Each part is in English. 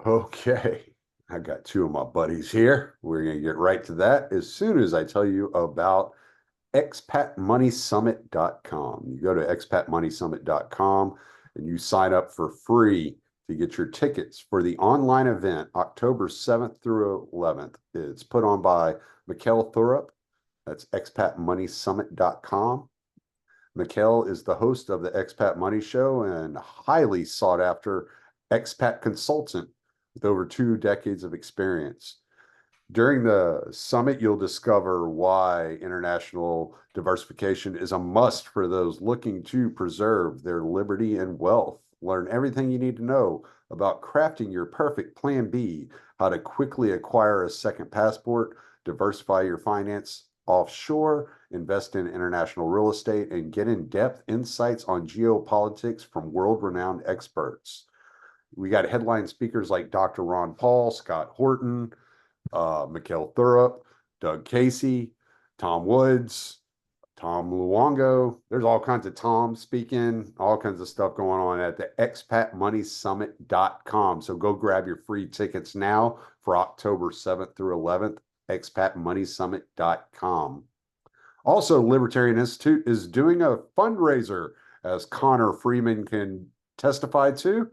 Okay. I got two of my buddies here. We're going to get right to that as soon as I tell you about expatmoneysummit.com. You go to expatmoneysummit.com and you sign up for free to get your tickets for the online event October 7th through 11th. It's put on by Mikkel Thurup. That's expatmoneysummit.com. Mikkel is the host of the Expat Money Show and highly sought after expat consultant with over 2 decades of experience. During the summit, you'll discover why international diversification is a must for those looking to preserve their liberty and wealth. Learn everything you need to know about crafting your perfect plan B, how to quickly acquire a second passport, diversify your finance offshore, invest in international real estate, and get in-depth insights on geopolitics from world-renowned experts. We got headline speakers like Dr. Ron Paul, Scott Horton, Mikkel Thurup, Doug Casey, Tom Woods, Tom Luongo. There's all kinds of Toms speaking, all kinds of stuff going on at the expatmoneysummit.com. So go grab your free tickets now for October 7th through 11th, expatmoneysummit.com. Also, Libertarian Institute is doing a fundraiser, as Connor Freeman can testify to.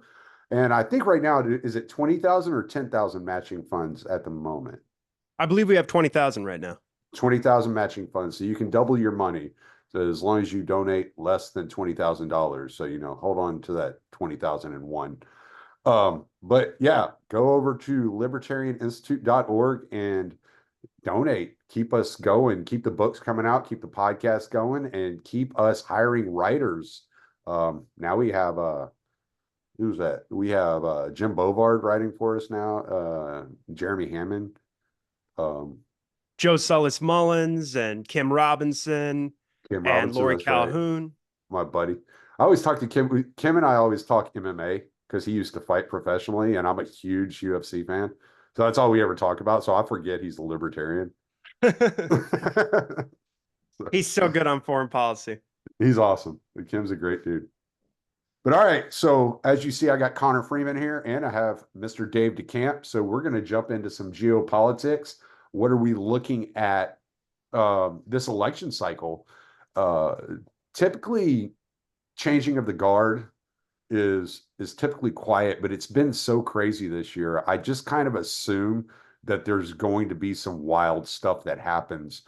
And I think right now, is it 20,000 or 10,000 matching funds at the moment? I believe we have 20,000 right now. 20,000 matching funds. So you can double your money. So as long as you donate less than $20,000. So, hold on to that 20,001. But yeah, go over to libertarianinstitute.org and donate. Keep us going. Keep the books coming out. Keep the podcast going, and keep us hiring writers. Now we have who's that? We have Jim Bovard writing for us now. Jeremy Hammond. Joe Sullis Mullins and Kim Robinson Kim and Robinson, Lori that's right. Calhoun. My buddy. I always talk to Kim. Kim and I always talk MMA because he used to fight professionally, and I'm a huge UFC fan. So that's all we ever talk about. So I forget he's a libertarian. He's so good on foreign policy. He's awesome. Kim's a great dude. But all right, so as you see, I got Connor Freeman here, and I have Mr. Dave DeCamp. So we're going to jump into some geopolitics. What are we looking at this election cycle? Typically, changing of the guard is typically quiet, but it's been so crazy this year. I just kind of assume that there's going to be some wild stuff that happens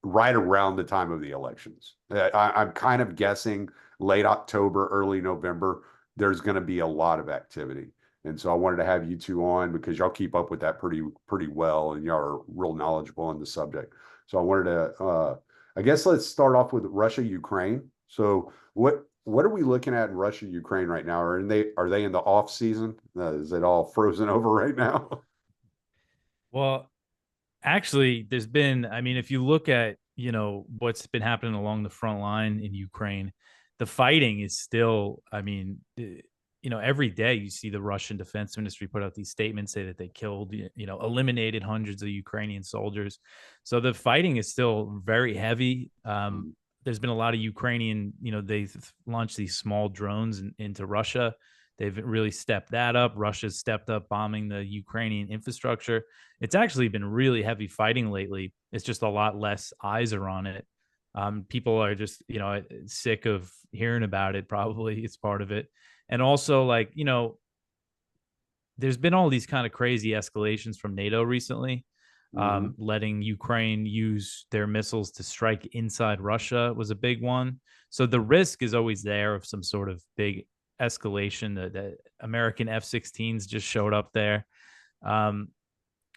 right around the time of the elections. I'm kind of guessing late October, early November, there's going to be a lot of activity. And so I wanted to have you two on because y'all keep up with that pretty well, and y'all are real knowledgeable on the subject. So I wanted to, I guess let's start off with Russia, Ukraine. So what are we looking at in Russia, Ukraine right now? Are they in the off season? Is it all frozen over right now? Well, actually, there's been, if you look at, what's been happening along the front line in Ukraine, the fighting is still, every day you see the Russian Defense Ministry put out these statements, say that they killed, eliminated hundreds of Ukrainian soldiers. So the fighting is still very heavy. There's been a lot of Ukrainian, they've launched these small drones into Russia. They've really stepped that up. Russia's stepped up bombing the Ukrainian infrastructure. It's actually been really heavy fighting lately. It's just a lot less eyes are on it. People are just, sick of hearing about it. Probably it's part of it. And also, there's been all these kind of crazy escalations from NATO recently. Letting Ukraine use their missiles to strike inside Russia was a big one. So the risk is always there of some sort of big escalation. The American F-16s just showed up there.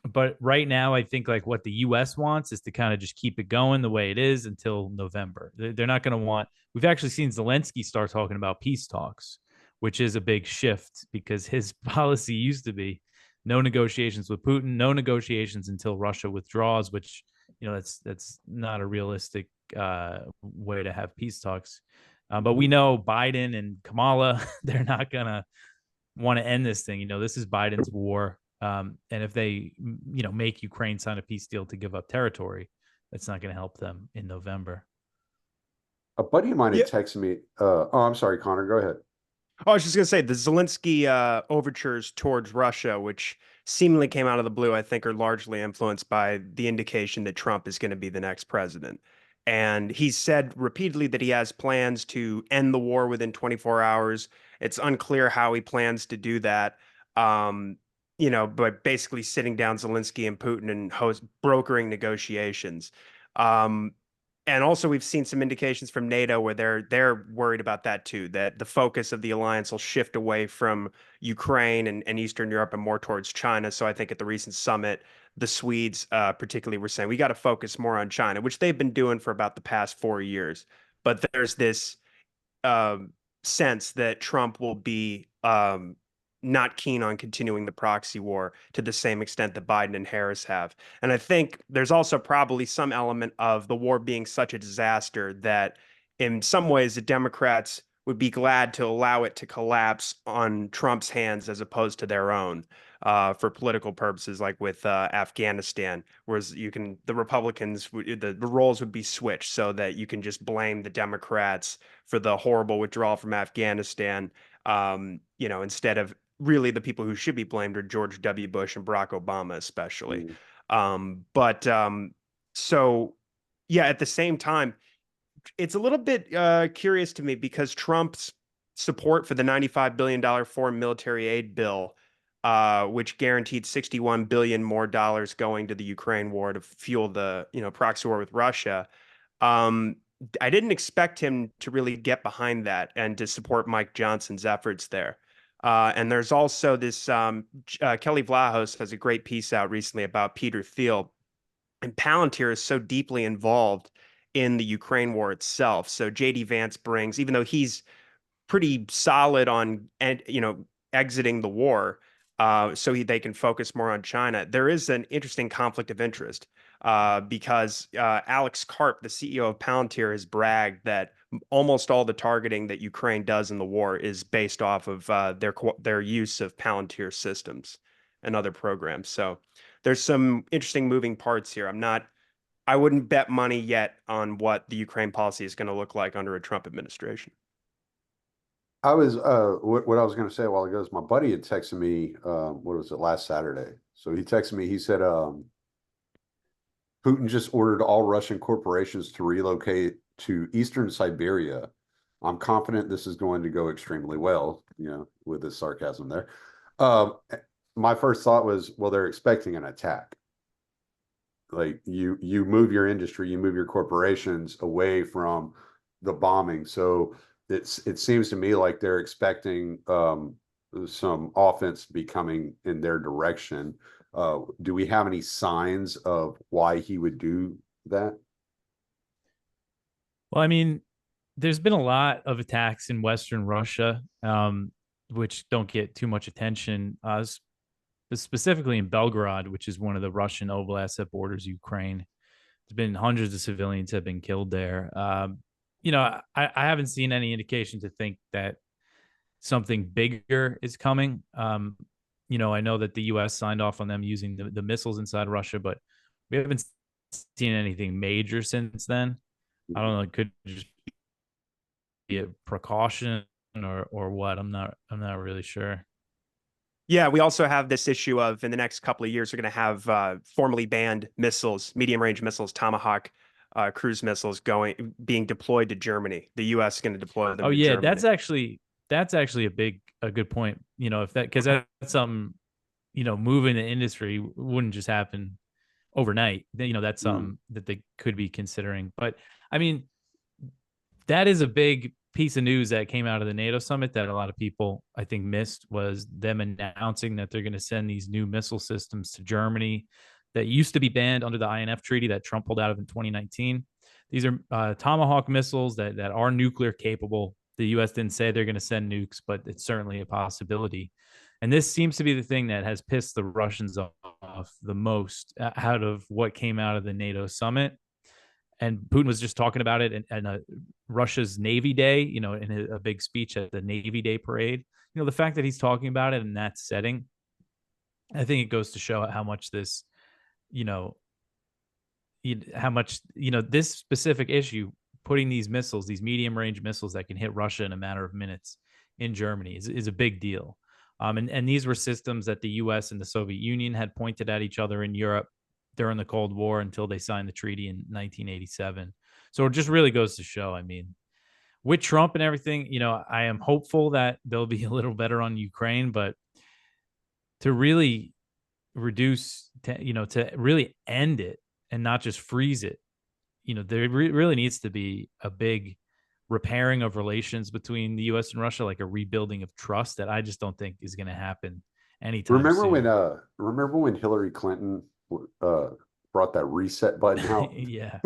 But right now, I think what the U.S. wants is to kind of just keep it going the way it is until November. They're not going to want. We've actually seen Zelensky start talking about peace talks, which is a big shift because his policy used to be no negotiations with Putin, no negotiations until Russia withdraws, which, that's not a realistic way to have peace talks. But we know Biden and Kamala, they're not going to want to end this thing. This is Biden's war. And if they, make Ukraine sign a peace deal to give up territory, that's not going to help them in November. A buddy of mine had texted me. I'm sorry, Connor, go ahead. Oh, I was just gonna say the Zelensky overtures towards Russia, which seemingly came out of the blue, I think are largely influenced by the indication that Trump is going to be the next president. And he's said repeatedly that he has plans to end the war within 24 hours. It's unclear how he plans to do that. Um, by basically sitting down Zelensky and Putin and brokering negotiations. Um, and also, we've seen some indications from NATO where they're worried about that too, that the focus of the alliance will shift away from Ukraine and Eastern Europe and more towards China. So I think at the recent summit, the Swedes particularly were saying we got to focus more on China, which they've been doing for about the past 4 years. But there's this um, sense that Trump will be not keen on continuing the proxy war to the same extent that Biden and Harris have. And I think there's also probably some element of the war being such a disaster that in some ways the Democrats would be glad to allow it to collapse on Trump's hands as opposed to their own. For political purposes, like with Afghanistan, whereas the Republicans, the roles would be switched so that you can just blame the Democrats for the horrible withdrawal from Afghanistan, instead of really the people who should be blamed are George W. Bush and Barack Obama, especially. Mm. But so, yeah, at the same time, it's a little bit curious to me because Trump's support for the $95 billion foreign military aid bill, which guaranteed 61 billion more dollars going to the Ukraine war to fuel the proxy war with Russia. Um, I didn't expect him to really get behind that and to support Mike Johnson's efforts there. And there's also this Kelly Vlahos has a great piece out recently about Peter Thiel, and Palantir is so deeply involved in the Ukraine war itself. So JD Vance brings, even though he's pretty solid on and exiting the war, they can focus more on China. There is an interesting conflict of interest because Alex Karp, the CEO of Palantir, has bragged that almost all the targeting that Ukraine does in the war is based off of their use of Palantir systems and other programs. So there's some interesting moving parts here. I wouldn't bet money yet on what the Ukraine policy is going to look like under a Trump administration. I was what I was going to say a while ago is my buddy had texted me what was it, last Saturday. So he texted me, he said Putin just ordered all Russian corporations to relocate to eastern Siberia. I'm confident this is going to go extremely well, with the sarcasm there. My first thought was, well, they're expecting an attack. Like you move your industry, you move your corporations away from the bombing. So it seems to me like they're expecting some offense to be coming in their direction. Do we have any signs of why he would do that? Well, I mean, there's been a lot of attacks in Western Russia, which don't get too much attention. Specifically in Belgorod, which is one of the Russian oblasts that borders Ukraine. There's been hundreds of civilians have been killed there. I haven't seen any indication to think that something bigger is coming. I know that the U.S. signed off on them using the missiles inside Russia, but we haven't seen anything major since then. I don't know. It could just be a precaution or what. I'm not really sure. Yeah, we also have this issue of in the next couple of years, we're going to have formerly banned missiles, medium range missiles, Tomahawk cruise missiles being deployed to Germany. The U.S. is going to deploy them. Oh to yeah, Germany. that's actually a good point. If that because that's something moving the industry wouldn't just happen overnight. That's something that they could be considering. But I mean, that is a big piece of news that came out of the NATO summit that a lot of people I think missed, was them announcing that they're going to send these new missile systems to Germany that used to be banned under the INF treaty that Trump pulled out of in 2019. These are Tomahawk missiles that are nuclear capable. The U.S. didn't say they're going to send nukes, but it's certainly a possibility. And this seems to be the thing that has pissed the Russians off the most out of what came out of the NATO summit. And Putin was just talking about it in Russia's Navy Day, in a big speech at the Navy Day parade. The fact that he's talking about it in that setting, I think it goes to show how much this, this specific issue, putting these missiles, these medium range missiles that can hit Russia in a matter of minutes in Germany is a big deal. And these were systems that the US and the Soviet Union had pointed at each other in Europe during the Cold War until they signed the treaty in 1987. So it just really goes to show, I mean, with Trump and everything, I am hopeful that they'll be a little better on Ukraine, but to really to really end it and not just freeze it, there really needs to be a big repairing of relations between the US and Russia, like a rebuilding of trust that I just don't think is going to happen anytime soon. Remember when Hillary Clinton uh brought that reset button out? Yeah.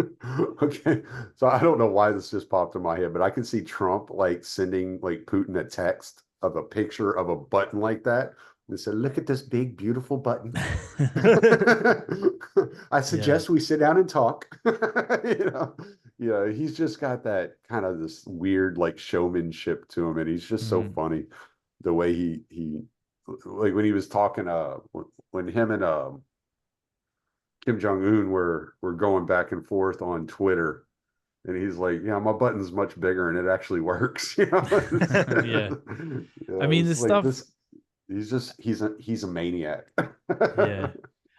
Okay. So I don't know why this just popped in my head, but I can see Trump like sending like Putin a text of a picture of a button like that. And said, look at this big, beautiful button. I Yeah. suggest we sit down and talk. He's just got that kind of this weird like showmanship to him, and he's just so Mhm. funny the way he like when he was talking when him and Kim Jong-un were going back and forth on Twitter, and he's like, yeah, my button's much bigger and it actually works. Yeah. I mean, It's the like stuff, this. He's a maniac. yeah.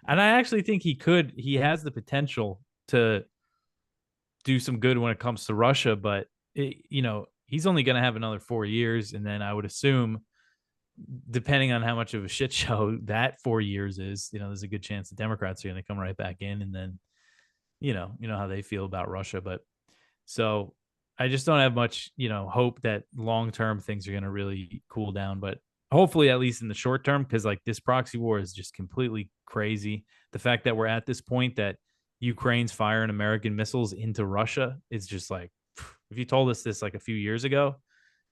And I actually think he has the potential to do some good when it comes to Russia, but he's only going to have another 4 years. And then I would assume, depending on how much of a shit show that 4 years is, there's a good chance the Democrats are going to come right back in. And then, how they feel about Russia. But so I just don't have much, hope that long term things are going to really cool down. But hopefully, at least in the short term, because like this proxy war is just completely crazy. The fact that we're at this point that Ukraine's firing American missiles into Russia is just like, if you told us this like a few years ago,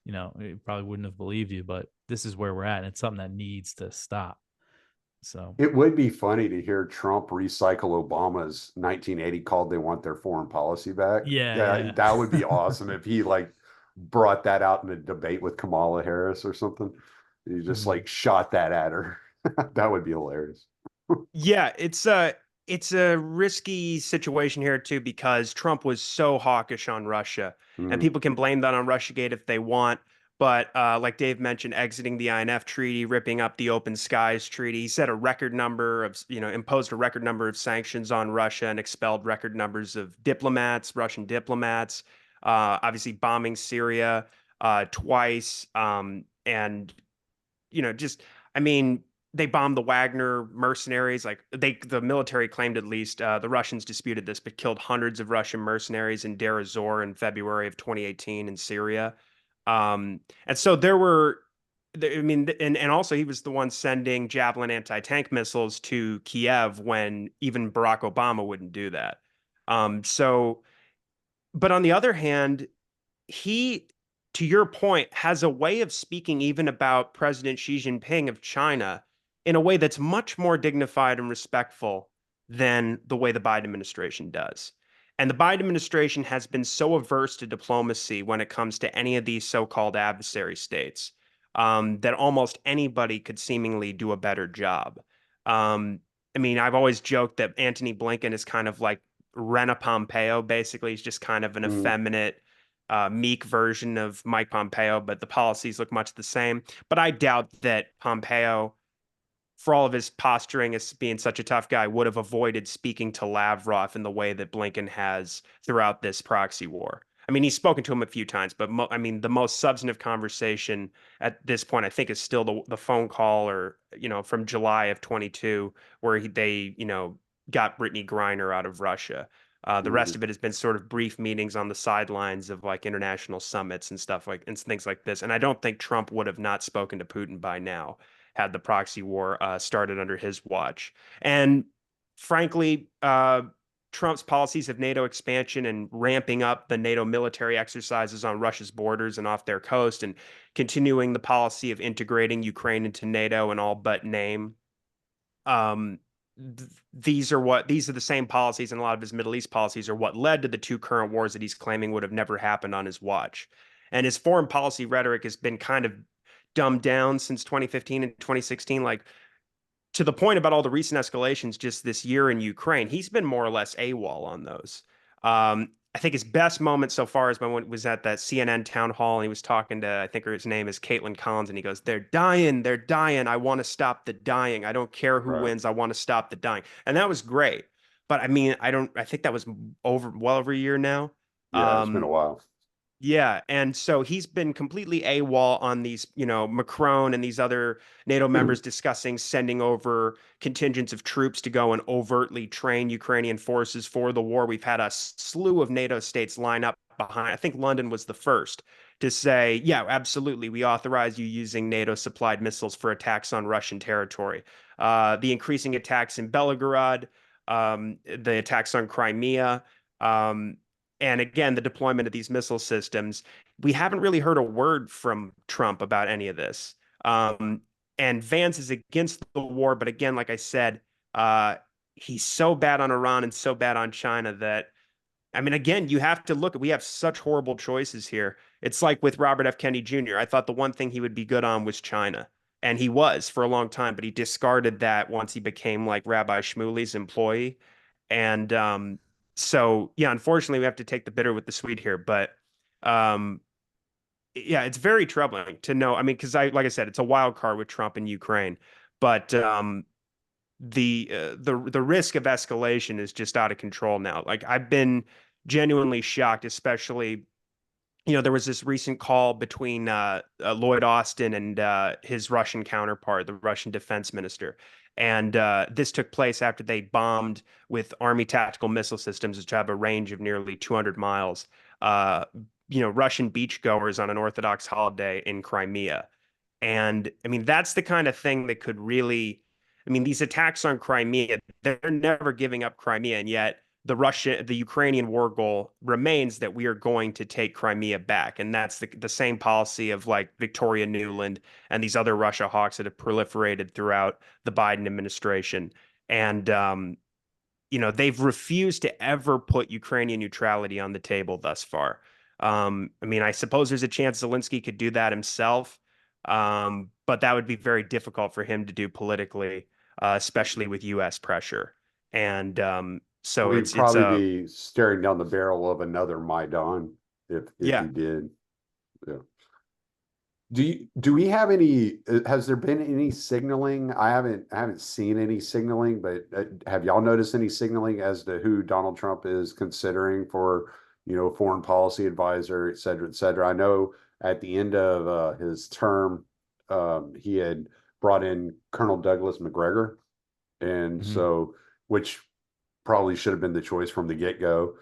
it probably wouldn't have believed you. But this is where we're at. And it's something that needs to stop. So, It would be funny to hear Trump recycle Obama's 1980 called they want their foreign policy back. yeah, Yeah, yeah. that would be awesome if he like brought that out in a debate with Kamala Harris or something. He just Mhm. like shot that at her. That would be hilarious. Yeah, it's a risky situation here too because Trump was so hawkish on Russia, and Mm, people can blame that on Russiagate if they want. But like Dave mentioned, exiting the INF treaty, ripping up the Open Skies treaty, he set a record number of, imposed a record number of sanctions on Russia and expelled record numbers of diplomats, Russian diplomats. Obviously, bombing Syria twice, and just I mean, they bombed the Wagner mercenaries. Like the military claimed at least the Russians disputed this, but killed hundreds of Russian mercenaries in Deir ez-Zor in February of 2018 in Syria. And so there were, I mean, and also he was the one sending Javelin anti-tank missiles to Kiev when even Barack Obama wouldn't do that. So, but on the other hand, he, to your point, has a way of speaking even about President Xi Jinping of China in a way that's much more dignified and respectful than the way the Biden administration does. And the Biden administration has been so averse to diplomacy when it comes to any of these so-called adversary states, that almost anybody could seemingly do a better job. Um, I mean, I've always joked that Antony Blinken is kind of like Rena Pompeo. Basically, he's just kind of an mm. effeminate, meek version of Mike Pompeo, but the policies look much the same. But I doubt that Pompeo, for all of his posturing as being such a tough guy, would have avoided speaking to Lavrov in the way that Blinken has throughout this proxy war. I mean, he's spoken to him a few times, but I mean, the most substantive conversation at this point, I think, is still the phone call or, from July of 22, where they, got Brittany Griner out of Russia. The rest Mhm. of it has been sort of brief meetings on the sidelines of like international summits and stuff like and things like this. And I don't think Trump would have not spoken to Putin by now had the proxy war started under his watch. And frankly, Trump's policies of NATO expansion and ramping up the NATO military exercises on Russia's borders and off their coast, and continuing the policy of integrating Ukraine into NATO in all but name. Um, these are the same policies, and a lot of his Middle East policies are what led to the two current wars that he's claiming would have never happened on his watch. And his foreign policy rhetoric has been kind of dumbed down since 2015 and 2016. Like, to the point about all the recent escalations just this year in Ukraine, he's been more or less AWOL on those. I think his best moment so far is when was at that CNN town hall and he was talking to, I think his name is Caitlin Collins, and he goes, "They're dying, they're dying. I want to stop the dying. I don't care who Right. wins. I want to stop the dying." And that was great. But I mean, I think that was well over a year now. Yeah, it's been a Um, while. yeah, and so he's been completely AWOL on these, Macron and these other NATO members discussing sending over contingents of troops to go and overtly train Ukrainian forces for the war. We've had a slew of NATO states line up behind. I think London was the first to say, yeah, absolutely, we authorize you using NATO supplied missiles for attacks on Russian territory. The increasing attacks in Belgorod, the attacks on Crimea. Um, and again, the deployment of these missile systems, we haven't really heard a word from Trump about any of this. Um, and Vance is against the war, but again, like I said, he's so bad on Iran and so bad on China that, I mean, again, you have to look at, we have such horrible choices here. It's like with Robert F. Kennedy Jr. I thought the one thing he would be good on was China. And he was for a long time, but he discarded that once he became like Rabbi Shmuley's employee. And so, yeah, unfortunately, we have to take the bitter with the sweet here. But um, yeah, it's very troubling to know. I mean, because like I said, it's a wild card with Trump and Ukraine. But the risk of escalation is just out of control now. Like I've been genuinely shocked, especially, there was this recent call between Lloyd Austin and his Russian counterpart, the Russian defense minister. And this took place after they bombed with Army tactical missile systems, which have a range of nearly 200 miles, Russian beachgoers on an Orthodox holiday in Crimea. And I mean, that's the kind of thing that could really, I mean, these attacks on Crimea, they're never giving up Crimea. And yet the Ukrainian war goal remains that we are going to take Crimea back. And that's the same policy of like Victoria Nuland and these other Russia hawks that have proliferated throughout the Biden administration. And, they've refused to ever put Ukrainian neutrality on the table thus far. I mean, I suppose there's a chance Zelensky could do that himself, but that would be very difficult for him to do politically, especially with U.S. pressure. And so Well, he'd it's probably a be staring down the barrel of another Maidan if he yeah. did. Yeah. Do we have any? Has there been any signaling? I haven't seen any signaling, but have y'all noticed any signaling as to who Donald Trump is considering for, foreign policy advisor, et cetera, et cetera? I know at the end of his term, he had brought in Colonel Douglas McGregor, and Mhm. so which probably should have been the choice from the get-go.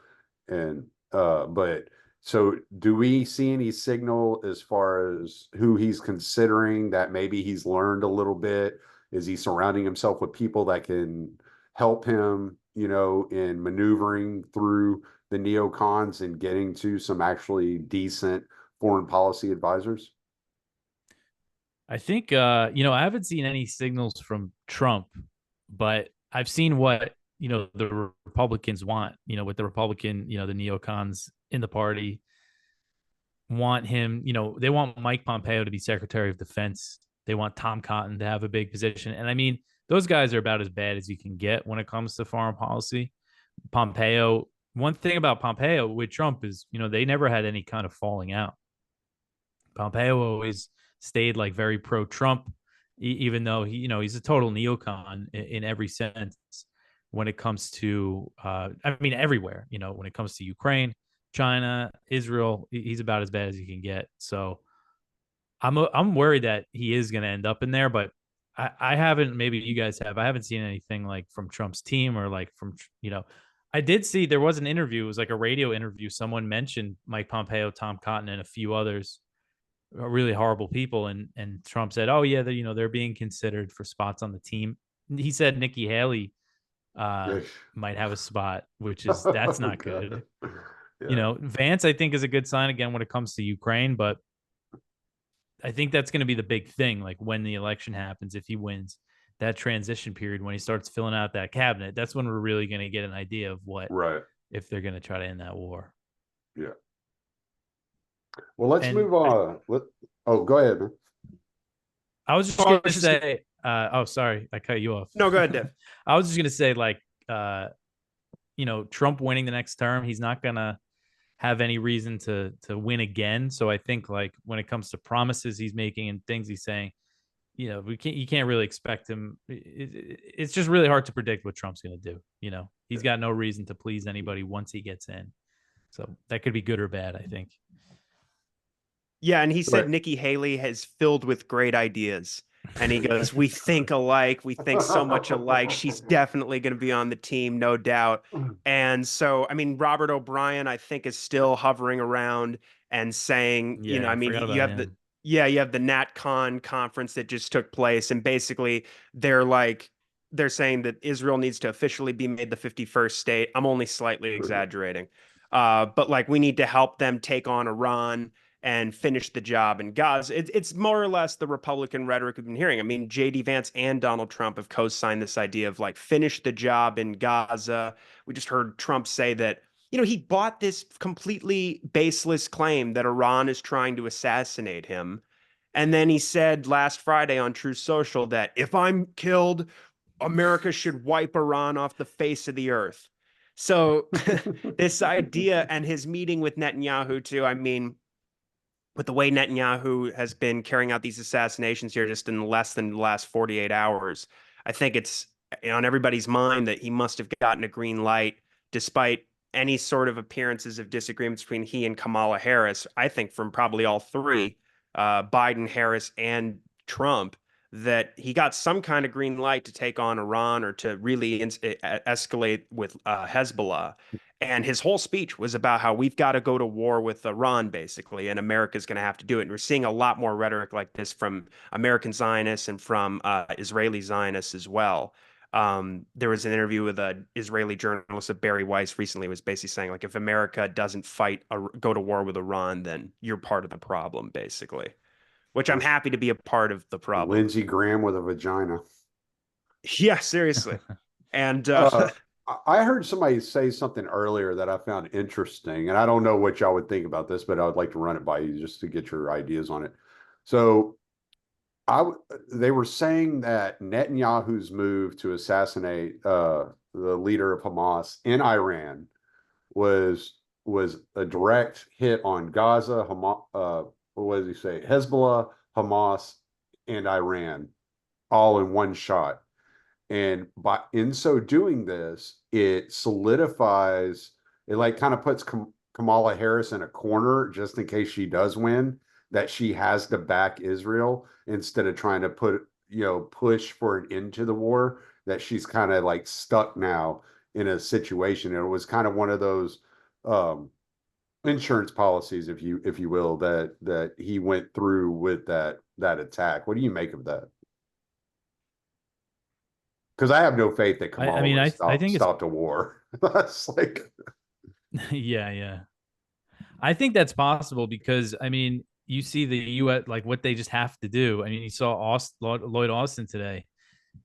And but so do we see any signal as far as who he's considering, that maybe he's learned a little bit? Is he surrounding himself with people that can help him, in maneuvering through the neocons and getting to some actually decent foreign policy advisors? I think I haven't seen any signals from Trump, but I've seen what the Republicans want. With the Republican, the neocons in the party want him. They want Mike Pompeo to be Secretary of Defense. They want Tom Cotton to have a big position, and I mean, those guys are about as bad as you can get when it comes to foreign policy. Pompeo. One thing about Pompeo with Trump is, they never had any kind of falling out. Pompeo always stayed like very pro Trump, even though he's a total neocon in every sense when it comes to, I mean, everywhere, when it comes to Ukraine, China, Israel, he's about as bad as you can get. So I'm worried that he is going to end up in there, but I haven't, maybe you guys have, I haven't seen anything like from Trump's team or like from, I did see there was an interview. It was like a radio interview. Someone mentioned Mike Pompeo, Tom Cotton, and a few others, really horrible people, and Trump said, "Oh yeah, they're being considered for spots on the team." He said Nikki Haley Yes. might have a spot, which is that's not good. Okay. Yeah. Vance, I think, is a good sign again when it comes to Ukraine, but I think that's going to be the big thing. Like when the election happens, if he wins, that transition period when he starts filling out that cabinet, that's when we're really going to get an idea of what Right. if they're going to try to end that war. Yeah. Well, let's And move on. Oh, go ahead, man. I was just Oh, going to say, oh, sorry, I cut you off. No, go ahead, Dev. I was just going to say, like, Trump winning the next term, he's not going to have any reason to win again. So I think like when it comes to promises he's making and things he's saying, you can't really expect him. It's just really hard to predict what Trump's going to do. He's got no reason to please anybody once he gets in. So that could be good or bad, I think. Yeah, and he said Right. Nikki Haley is filled with great ideas. And he goes, "We think alike. We think so much alike. She's definitely going to be on the team, no doubt." And so, I mean, Robert O'Brien, I think, is still hovering around and saying, Yeah, I I mean, forgot you about have him. you have the NatCon conference that just took place, and basically they're saying that Israel needs to officially be made the 51st state. I'm only slightly exaggerating. But like we need to help them take on Iran and finish the job in Gaza. It's more or less the Republican rhetoric we've been hearing. I mean, J.D. Vance and Donald Trump have co-signed this idea of like finish the job in Gaza. We just heard Trump say that, he bought this completely baseless claim that Iran is trying to assassinate him. And then he said last Friday on True Social that if I'm killed, America should wipe Iran off the face of the earth. So this idea and his meeting with Netanyahu too, I mean, with the way Netanyahu has been carrying out these assassinations here just in less than the last 48 hours, I think it's on everybody's mind that he must have gotten a green light despite any sort of appearances of disagreements between he and Kamala Harris. I think from probably all three, Biden, Harris, and Trump, that he got some kind of green light to take on Iran or to really escalate with Hezbollah. And his whole speech was about how we've got to go to war with Iran, basically, and America's going to have to do it. And we're seeing a lot more rhetoric like this from American Zionists and from Israeli Zionists as well. There was an interview with an Israeli journalist of Barry Weiss recently, was basically saying, like, if America doesn't go to war with Iran, then you're part of the problem, basically, which I'm That's happy to be a part of the problem. Lindsey Graham with a vagina. Yeah, seriously. And Uh, I heard somebody say something earlier that I found interesting, and I don't know what y'all would think about this, but I would like to run it by you just to get your ideas on it. So, they were saying that Netanyahu's move to assassinate the leader of Hamas in Iran was a direct hit on Gaza, Hamas, what does he say? Hezbollah, Hamas, and Iran all in one shot. And in so doing this, it solidifies, it like kind of puts Kamala Harris in a corner just in case she does win, that she has to back Israel instead of trying to push for an end to the war, that she's kind of like stuck now in a situation. And it was kind of one of those um, insurance policies, if you will, that he went through with that attack. What do you make of that? Because I have no faith that I Kamala mean, would I think it's stop the war. That's like, yeah. I think that's possible because I mean, you see the U.S. like what they just have to do. I mean, you saw Lloyd Austin today.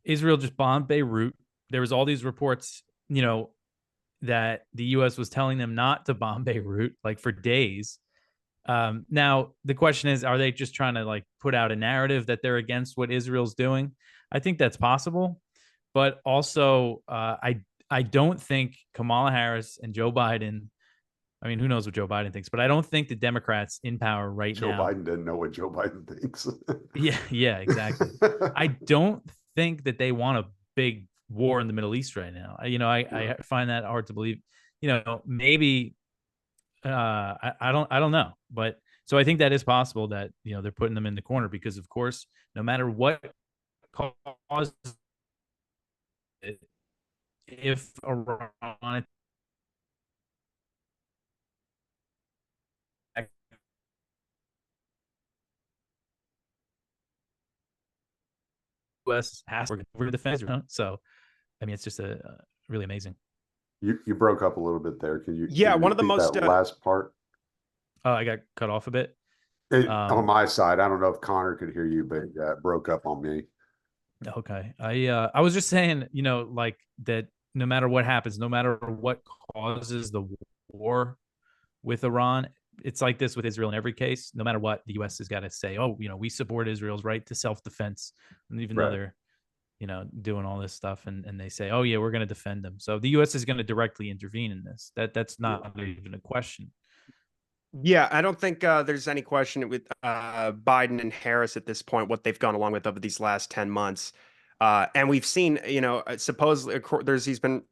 Israel just bombed Beirut. There was all these reports, that the U.S. was telling them not to bomb Beirut like for days. Now the question is, are they just trying to like put out a narrative that they're against what Israel's doing? I think that's possible, but also I don't think Kamala Harris and Joe Biden. I mean, who knows what Joe Biden thinks, but I don't think the Democrats in power right Joe now. Biden didn't know what Joe Biden thinks. Yeah, exactly. I don't think that they want a big war in the Middle East right now. I find that hard to believe. Maybe I don't know, but so I think that is possible that they're putting them in the corner because, of course, no matter what cause, if Iran U.S. has we're defense, so I mean it's just a really amazing. You broke up a little bit there. Can you yeah, one of the repeat that most last part? Oh, I got cut off a bit. On my side, I don't know if Connor could hear you, but it broke up on me. Okay. I was just saying, like that no matter what happens, no matter what causes the war with Iran, it's like this with Israel in every case. No matter what, the US has got to say, oh, we support Israel's right to self-defense. And even though Right. they're, doing all this stuff and they say, oh yeah, we're going to defend them. So the US is going to directly intervene in this. That's not even a question. Yeah, I don't think there's any question with Biden and Harris at this point, what they've gone along with over these last 10 months. And we've seen, supposedly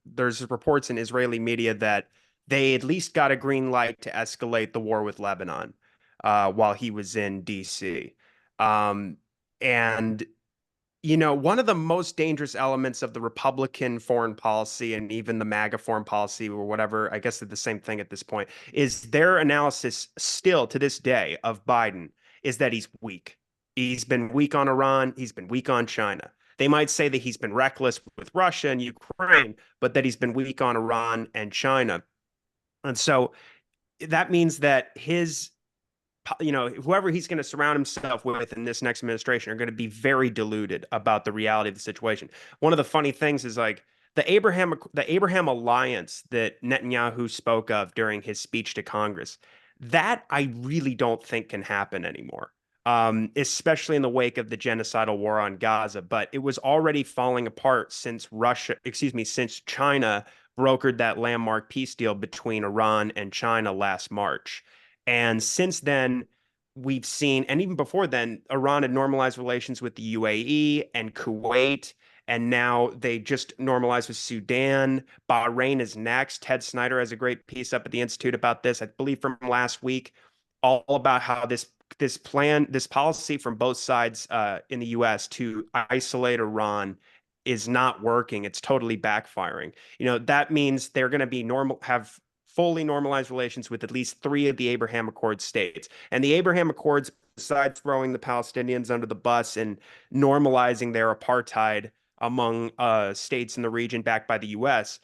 there's reports in Israeli media that they at least got a green light to escalate the war with Lebanon while he was in DC. Um, and one of the most dangerous elements of the Republican foreign policy and even the MAGA foreign policy or whatever, I guess they're the same thing at this point, is their analysis still to this day of Biden is that he's weak. He's been weak on Iran. He's been weak on China. They might say that he's been reckless with Russia and Ukraine, but that he's been weak on Iran and China. And so that means that whoever he's going to surround himself with in this next administration are going to be very deluded about the reality of the situation. One of the funny things is like the Abraham alliance that Netanyahu spoke of during his speech to Congress. That I really don't think can happen anymore. Especially in the wake of the genocidal war on Gaza, but it was already falling apart since China brokered that landmark peace deal between Iran and China last March. And since then, we've seen, and even before then, Iran had normalized relations with the UAE and Kuwait, and now they just normalized with Sudan. Bahrain is next. Ted Snyder has a great piece up at the Institute about this, I believe from last week, all about how this policy from both sides in the U.S. to isolate Iran is not working. It's totally backfiring. That means they're going to have fully normalized relations with at least three of the Abraham Accords states. And the Abraham Accords, besides throwing the Palestinians under the bus and normalizing their apartheid among states in the region backed by the U.S.,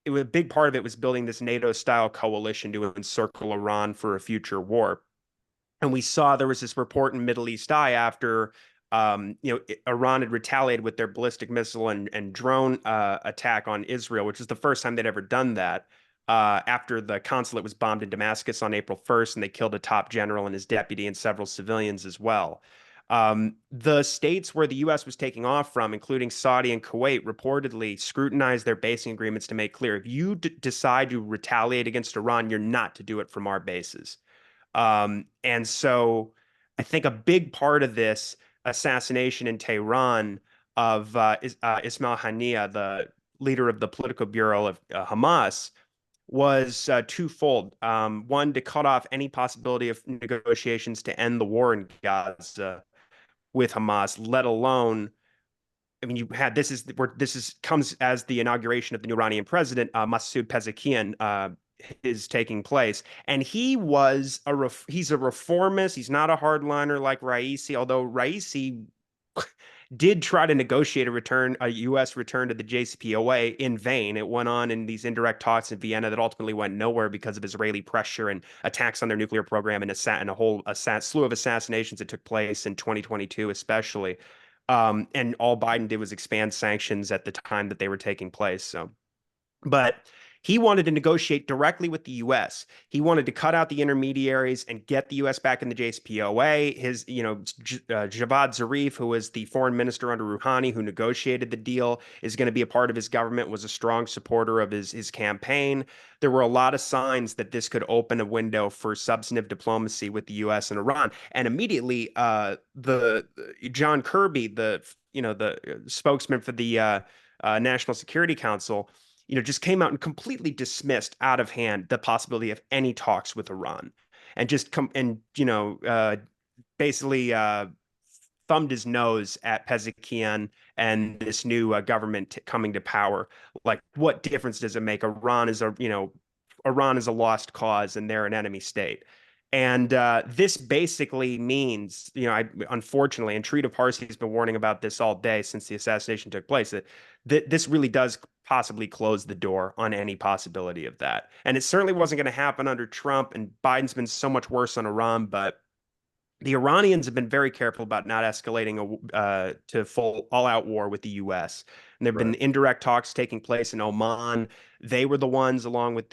a big part of it was building this NATO-style coalition to encircle Iran for a future war. And we saw there was this report in Middle East Eye after Iran had retaliated with their ballistic missile and drone attack on Israel, which is the first time they'd ever done that. After the consulate was bombed in Damascus on April 1st, and they killed a top general and his deputy and several civilians as well. The states where the U.S. was taking off from, including Saudi and Kuwait, reportedly scrutinized their basing agreements to make clear if you decide to retaliate against Iran, you're not to do it from our bases. And so I think a big part of this assassination in Tehran of Ismail Haniyeh, the leader of the political bureau of Hamas, was twofold. One, to cut off any possibility of negotiations to end the war in Gaza with Hamas, let alone. I mean, you had comes as the inauguration of the new Iranian president, Masoud Pezeshkian, is taking place, and he's a reformist. He's not a hardliner like Raisi, although Raisi did try to negotiate a U.S. return to the JCPOA in vain. It went on in these indirect talks in Vienna that ultimately went nowhere because of Israeli pressure and attacks on their nuclear program and a whole slew of assassinations that took place in 2022, especially. And all Biden did was expand sanctions at the time that they were taking place. But he wanted to negotiate directly with the U.S. He wanted to cut out the intermediaries and get the U.S. back in the JCPOA. Javad Zarif, who was the foreign minister under Rouhani, who negotiated the deal, is going to be a part of his government, was a strong supporter of his campaign. There were a lot of signs that this could open a window for substantive diplomacy with the U.S. and Iran. And immediately, the John Kirby, the spokesman for the National Security Council, just came out and completely dismissed out of hand the possibility of any talks with Iran, and basically thumbed his nose at Pezeshkian and this new government coming to power. Like, what difference does it make? Iran is a lost cause, and they're an enemy state. And this basically means, unfortunately, and Trita Parsi has been warning about this all day since the assassination took place, that this really does possibly close the door on any possibility of that. And it certainly wasn't going to happen under Trump, and Biden's been so much worse on Iran, but the Iranians have been very careful about not escalating to full all-out war with the U.S. And there have been indirect talks taking place in Oman. They were the ones, along with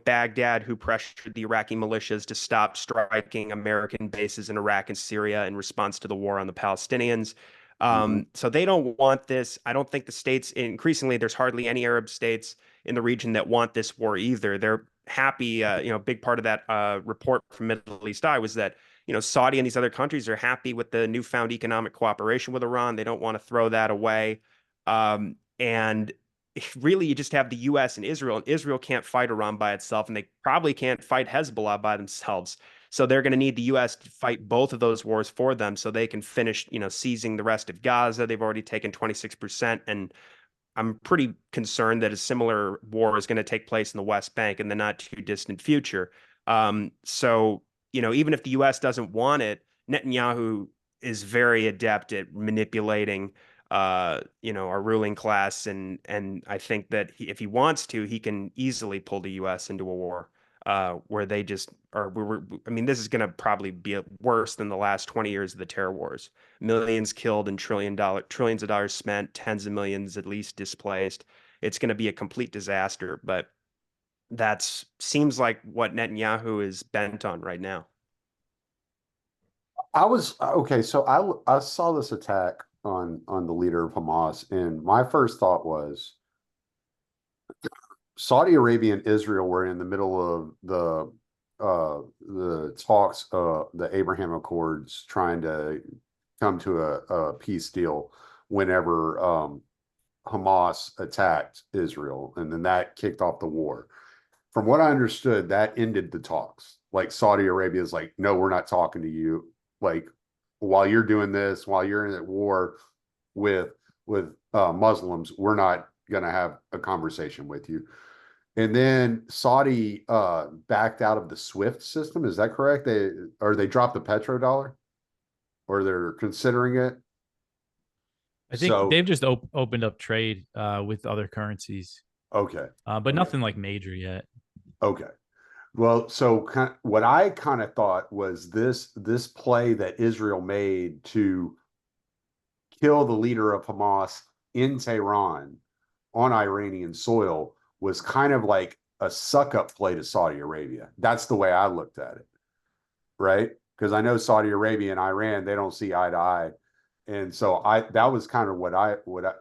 Baghdad, who pressured the Iraqi militias to stop striking American bases in Iraq and Syria in response to the war on the Palestinians. So they don't want this. I don't think the states, increasingly, there's hardly any Arab states in the region that want this war either. happy. Big part of that report from Middle East Eye was that Saudi and these other countries are happy with the newfound economic cooperation with Iran. They don't want to throw that away. And really, you just have the U.S. and Israel can't fight Iran by itself, and they probably can't fight Hezbollah by themselves. So they're going to need the U.S. to fight both of those wars for them, so they can finish, seizing the rest of Gaza. They've already taken 26%, and I'm pretty concerned that a similar war is going to take place in the West Bank in the not too distant future. So, even if the U.S. doesn't want it, Netanyahu is very adept at manipulating, our ruling class, and I think that if he wants to, he can easily pull the U.S. into a war, where they just are. I mean, this is going to probably be worse than the last 20 years of the terror wars. Millions killed and trillions of dollars spent, tens of millions at least displaced. It's going to be a complete disaster, but that's seems like what Netanyahu is bent on right now. I was okay. So I saw this attack on the leader of Hamas, and my first thought was Saudi Arabia and Israel were in the middle of the talks, the Abraham Accords, trying to come to a peace deal whenever Hamas attacked Israel, and then that kicked off the war. From what I understood, that ended the talks. Like Saudi Arabia is like, no, we're not talking to you. Like while you're doing this, while you're in that war with Muslims, we're not going to have a conversation with you. And then Saudi backed out of the SWIFT system. Is that correct? They dropped the petrodollar, or they're considering it. I think they've just opened up trade with other currencies. Okay. But nothing like major yet. Okay. Well, so what I kind of thought was this play that Israel made to kill the leader of Hamas in Tehran on Iranian soil was kind of like a suck-up play to Saudi Arabia. That's the way I looked at it, right? Because I know Saudi Arabia and Iran, they don't see eye to eye. And so that was kind of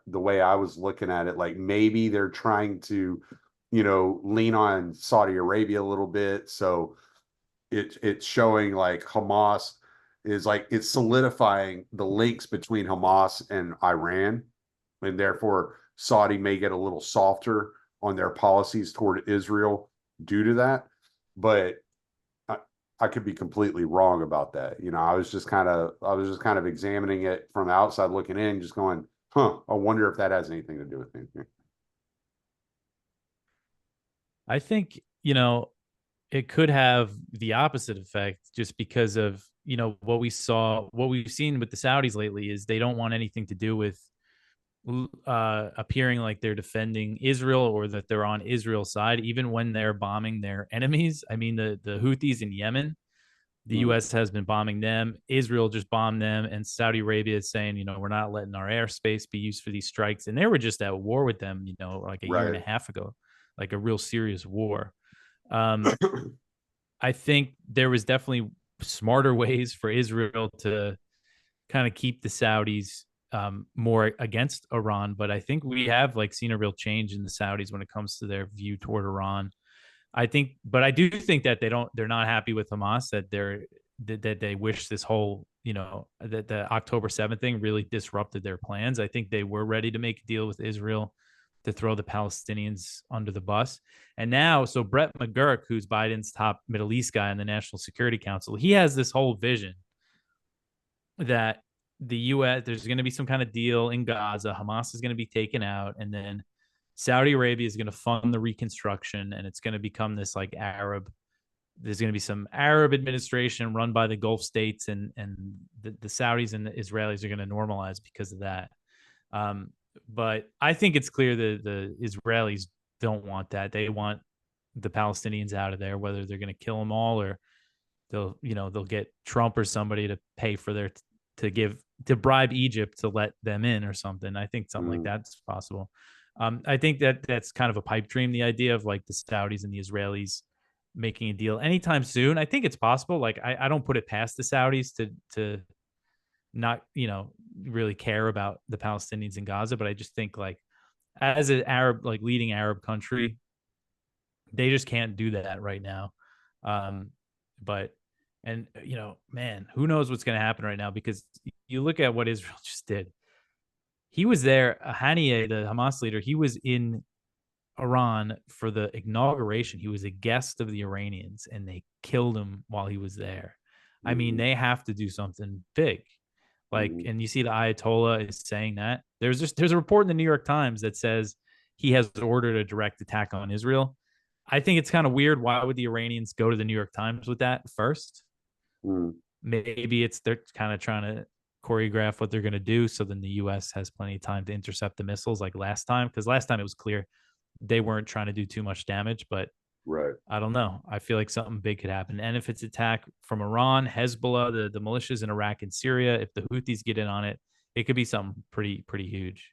the way I was looking at it. Like maybe they're trying to, lean on Saudi Arabia a little bit. So it's showing like Hamas is like, it's solidifying the links between Hamas and Iran. And therefore Saudi may get a little softer on their policies toward Israel due to that. But I could be completely wrong about that. I was just kind of examining it from outside looking in, just going, I wonder if that has anything to do with anything. I think, it could have the opposite effect just because of, what we've seen with the Saudis lately is they don't want anything to do with appearing like they're defending Israel or that they're on Israel's side, even when they're bombing their enemies. I mean, the Houthis in Yemen, the U.S. has been bombing them. Israel just bombed them, and Saudi Arabia is saying, we're not letting our airspace be used for these strikes. And they were just at war with them, like a year and a half ago, like a real serious war. I think there was definitely smarter ways for Israel to kind of keep the Saudis more against Iran, but I think we have seen a real change in the Saudis when it comes to their view toward Iran. I do think that they're not happy with Hamas, that they wish this whole, that the October 7th thing really disrupted their plans. I think they were ready to make a deal with Israel to throw the Palestinians under the bus. And now, so Brett McGurk, who's Biden's top Middle East guy in the National Security Council, he has this whole vision that the U.S., there's going to be some kind of deal in Gaza. Hamas is going to be taken out. And then Saudi Arabia is going to fund the reconstruction. And it's going to become this there's going to be some Arab administration run by the Gulf states. And the Saudis and the Israelis are going to normalize because of that. But I think it's clear that the Israelis don't want that. They want the Palestinians out of there, whether they're going to kill them all or they'll get Trump or somebody to pay for to bribe Egypt to let them in or something. I think something like that's possible. I think that's kind of a pipe dream, the idea of like the Saudis and the Israelis making a deal anytime soon. I think it's possible. Like I don't put it past the Saudis to not, really care about the Palestinians in Gaza, but I just think as an Arab, leading Arab country, They just can't do that right now. But man, who knows what's going to happen right now, because you look at what Israel just did. He was there, Haniyeh, the Hamas leader, he was in Iran for the inauguration. He was a guest of the Iranians, and they killed him while he was there. I mean, they have to do something big. Like, and you see the Ayatollah is saying that. There's a report in the New York Times that says he has ordered a direct attack on Israel. I think it's kind of weird. Why would the Iranians go to the New York Times with that first? Maybe they're kind of trying to choreograph what they're going to do, so then the U.S. has plenty of time to intercept the missiles like last time, because last time it was clear they weren't trying to do too much damage. But Right. I don't know. I feel like something big could happen. And if it's attack from Iran, Hezbollah, the militias in Iraq and Syria, if the Houthis get in on it, it could be something pretty huge.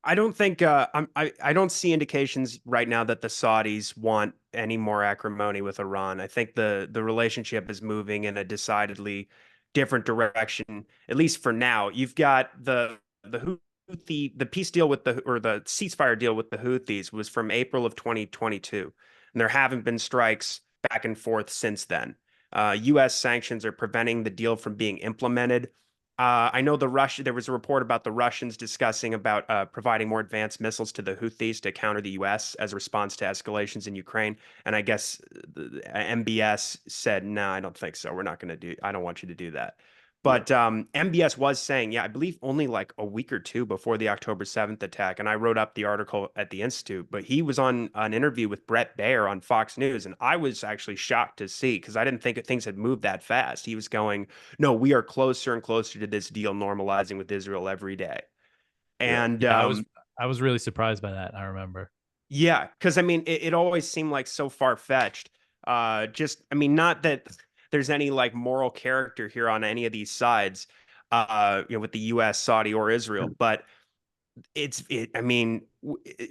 I don't think I don't see indications right now that the Saudis want any more acrimony with Iran. I think the relationship is moving in a decidedly different direction, at least for now. You've got the peace deal with the ceasefire deal with the Houthis was from April of 2022, and there haven't been strikes back and forth since then. U.S. sanctions are preventing the deal from being implemented. I know there was a report about the Russians discussing about providing more advanced missiles to the Houthis to counter the U.S. as a response to escalations in Ukraine. And I guess the MBS said, no, I don't think so. I don't want you to do that. But MBS was saying, yeah, I believe only like a week or two before the October 7th attack. And I wrote up the article at the Institute, but he was on an interview with Brett Baer on Fox News. And I was actually shocked to see, because I didn't think things had moved that fast. He was going, no, we are closer and closer to this deal normalizing with Israel every day. And Yeah, I was really surprised by that. I remember. yeah, because I mean, it always seemed like so far-fetched. I mean, not that there's any like moral character here on any of these sides, with the US, Saudi, or Israel, but I mean,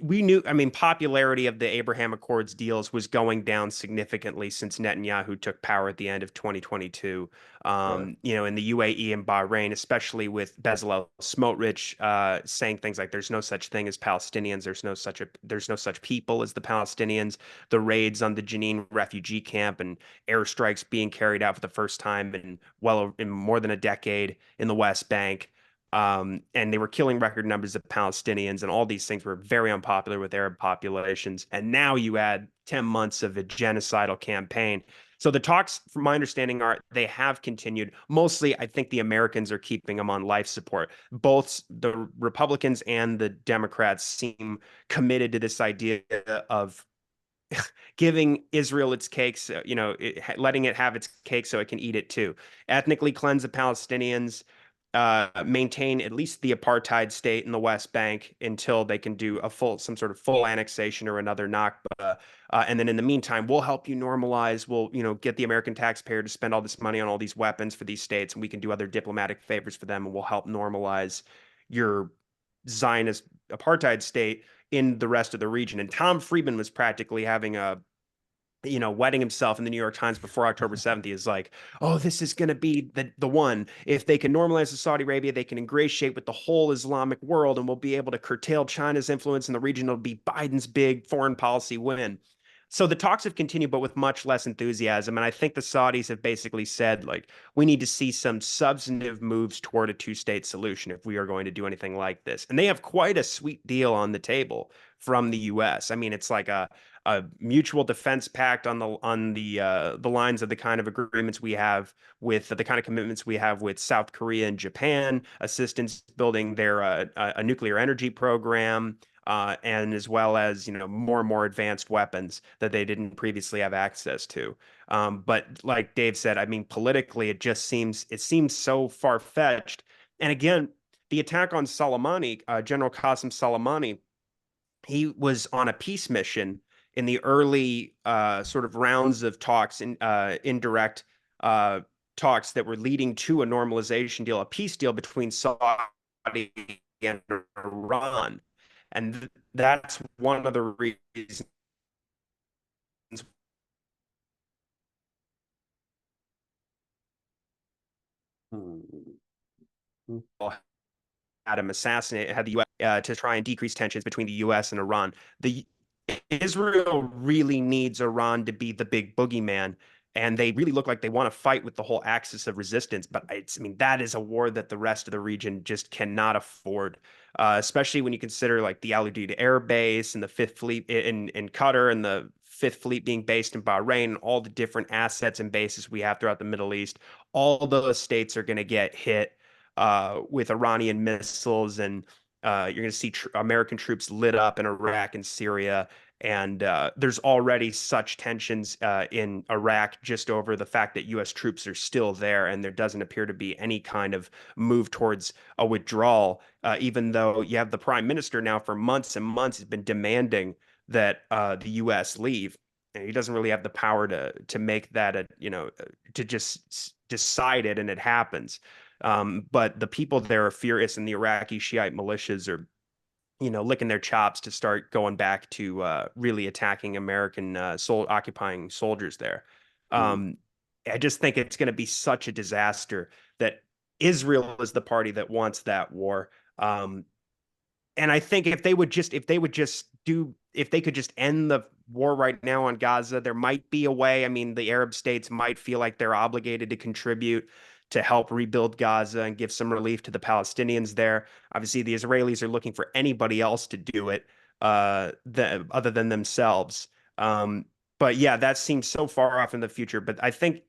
we knew, I mean, popularity of the Abraham Accords deals was going down significantly since Netanyahu took power at the end of 2022. In the UAE and Bahrain, especially with Bezalel Smotrich saying things like there's no such thing as Palestinians, there's no such people as the Palestinians, the raids on the Jenin refugee camp and airstrikes being carried out for the first time in more than a decade in the West Bank. And they were killing record numbers of Palestinians, and all these things were very unpopular with Arab populations. And now you add 10 months of a genocidal campaign. So the talks, from my understanding, they have continued. Mostly, I think the Americans are keeping them on life support. Both the Republicans and the Democrats seem committed to this idea of giving Israel its cakes, letting it have its cake so it can eat it too. Ethnically cleanse the Palestinians, maintain at least the apartheid state in the West Bank until they can do some sort of full annexation or another Nakba. And then in the meantime, we'll help you normalize. We'll, get the American taxpayer to spend all this money on all these weapons for these states, and we can do other diplomatic favors for them, and we'll help normalize your Zionist apartheid state in the rest of the region. And Tom Freeman was practically having wetting himself in the New York Times before October 7th. He is like, oh, this is going to be the one. If they can normalize the Saudi Arabia, they can ingratiate with the whole Islamic world, and we'll be able to curtail China's influence in the region. It'll be Biden's big foreign policy win. So the talks have continued, but with much less enthusiasm. And I think the Saudis have basically said, like, we need to see some substantive moves toward a two-state solution if we are going to do anything like this. And they have quite a sweet deal on the table from the U.S. I mean, it's like a mutual defense pact on the lines of the kind of agreements we have with the kind of commitments we have with South Korea and Japan, assistance building their a nuclear energy program, and as well as more and more advanced weapons that they didn't previously have access to. But like Dave said, I mean, politically, it seems so far fetched. And again, the attack on Soleimani, General Qasem Soleimani, he was on a peace mission in the early sort of rounds of talks, indirect talks that were leading to a normalization deal, a peace deal between Saudi and Iran. And that's one of the reasons had him assassinated, had the U.S. To try and decrease tensions between the U.S. and Iran. Israel really needs Iran to be the big boogeyman, and they really look like they want to fight with the whole axis of resistance. But I mean, that is a war that the rest of the region just cannot afford, especially when you consider like the Al Udeid Air Base and the Fifth Fleet in Qatar and the Fifth Fleet being based in Bahrain, and all the different assets and bases we have throughout the Middle East. All those states are going to get hit with Iranian missiles, and you're going to see American troops lit up in Iraq and Syria. And there's already such tensions in Iraq just over the fact that U.S. troops are still there, and there doesn't appear to be any kind of move towards a withdrawal, even though you have the prime minister now for months and months has been demanding that the U.S. leave. And he doesn't really have the power to make that to just decide it, and it happens. But the people there are furious, and the Iraqi Shiite militias are licking their chops to start going back to really attacking American occupying soldiers there. Mm. Um, I just think it's going to be such a disaster that Israel is the party that wants that war. Um, and I think if they could just end the war right now on Gaza, there might be a way. I mean, the Arab states might feel like they're obligated to contribute to help rebuild Gaza and give some relief to the Palestinians there. Obviously, the Israelis are looking for anybody else to do it, other than themselves. But yeah, that seems so far off in the future. But I think,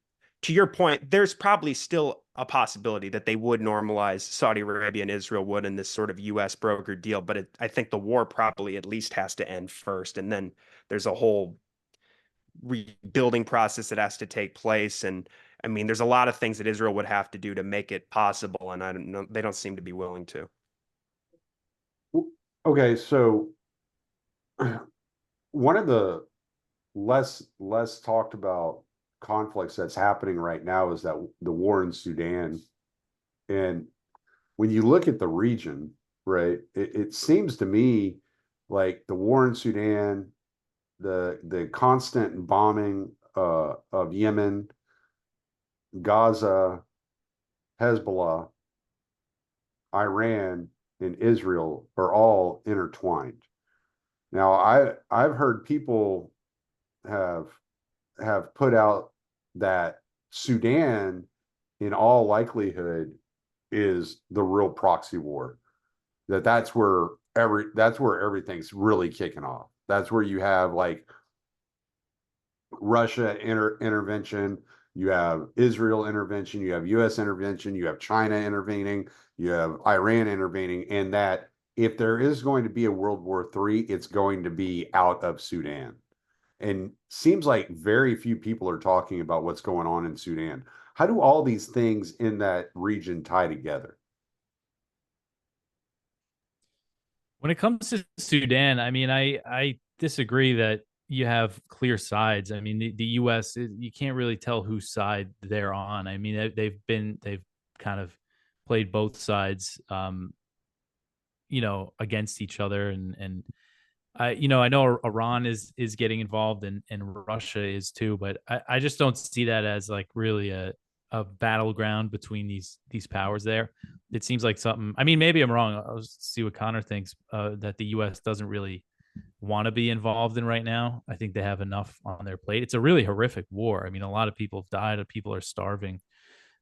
to your point, there's probably still a possibility that they would normalize, Saudi Arabia and Israel would, in this sort of U.S. brokered deal. But I think the war probably at least has to end first, and then there's a whole rebuilding process that has to take place. And I mean, there's a lot of things that Israel would have to do to make it possible, and I don't know, they don't seem to be willing to. Okay, so one of the less talked about conflicts that's happening right now is that the war in Sudan. And when you look at the region, right, it seems to me like the war in Sudan, the constant bombing of Yemen, Gaza, Hezbollah, Iran, and Israel are all intertwined. Now, I've heard people have put out that Sudan, in all likelihood, is the real proxy war. That's where everything's really kicking off. That's where you have like Russia intervention, you have Israel intervention, you have U.S. intervention, you have China intervening, you have Iran intervening, and that if there is going to be a World War III, it's going to be out of Sudan. And seems like very few people are talking about what's going on in Sudan. How do all these things in that region tie together? When it comes to Sudan, I mean, I disagree that you have clear sides. I mean, the U.S. You can't really tell whose side they're on. I mean, they've kind of played both sides, against each other, and I know Iran is getting involved, and Russia is too, but I just don't see that as like really a battleground between these powers there. It seems like something. I mean, maybe I'm wrong. I'll see what Connor thinks. That the U.S. doesn't really want to be involved in right now. I think they have enough on their plate. It's a really horrific war. I mean, a lot of people have died. People are starving.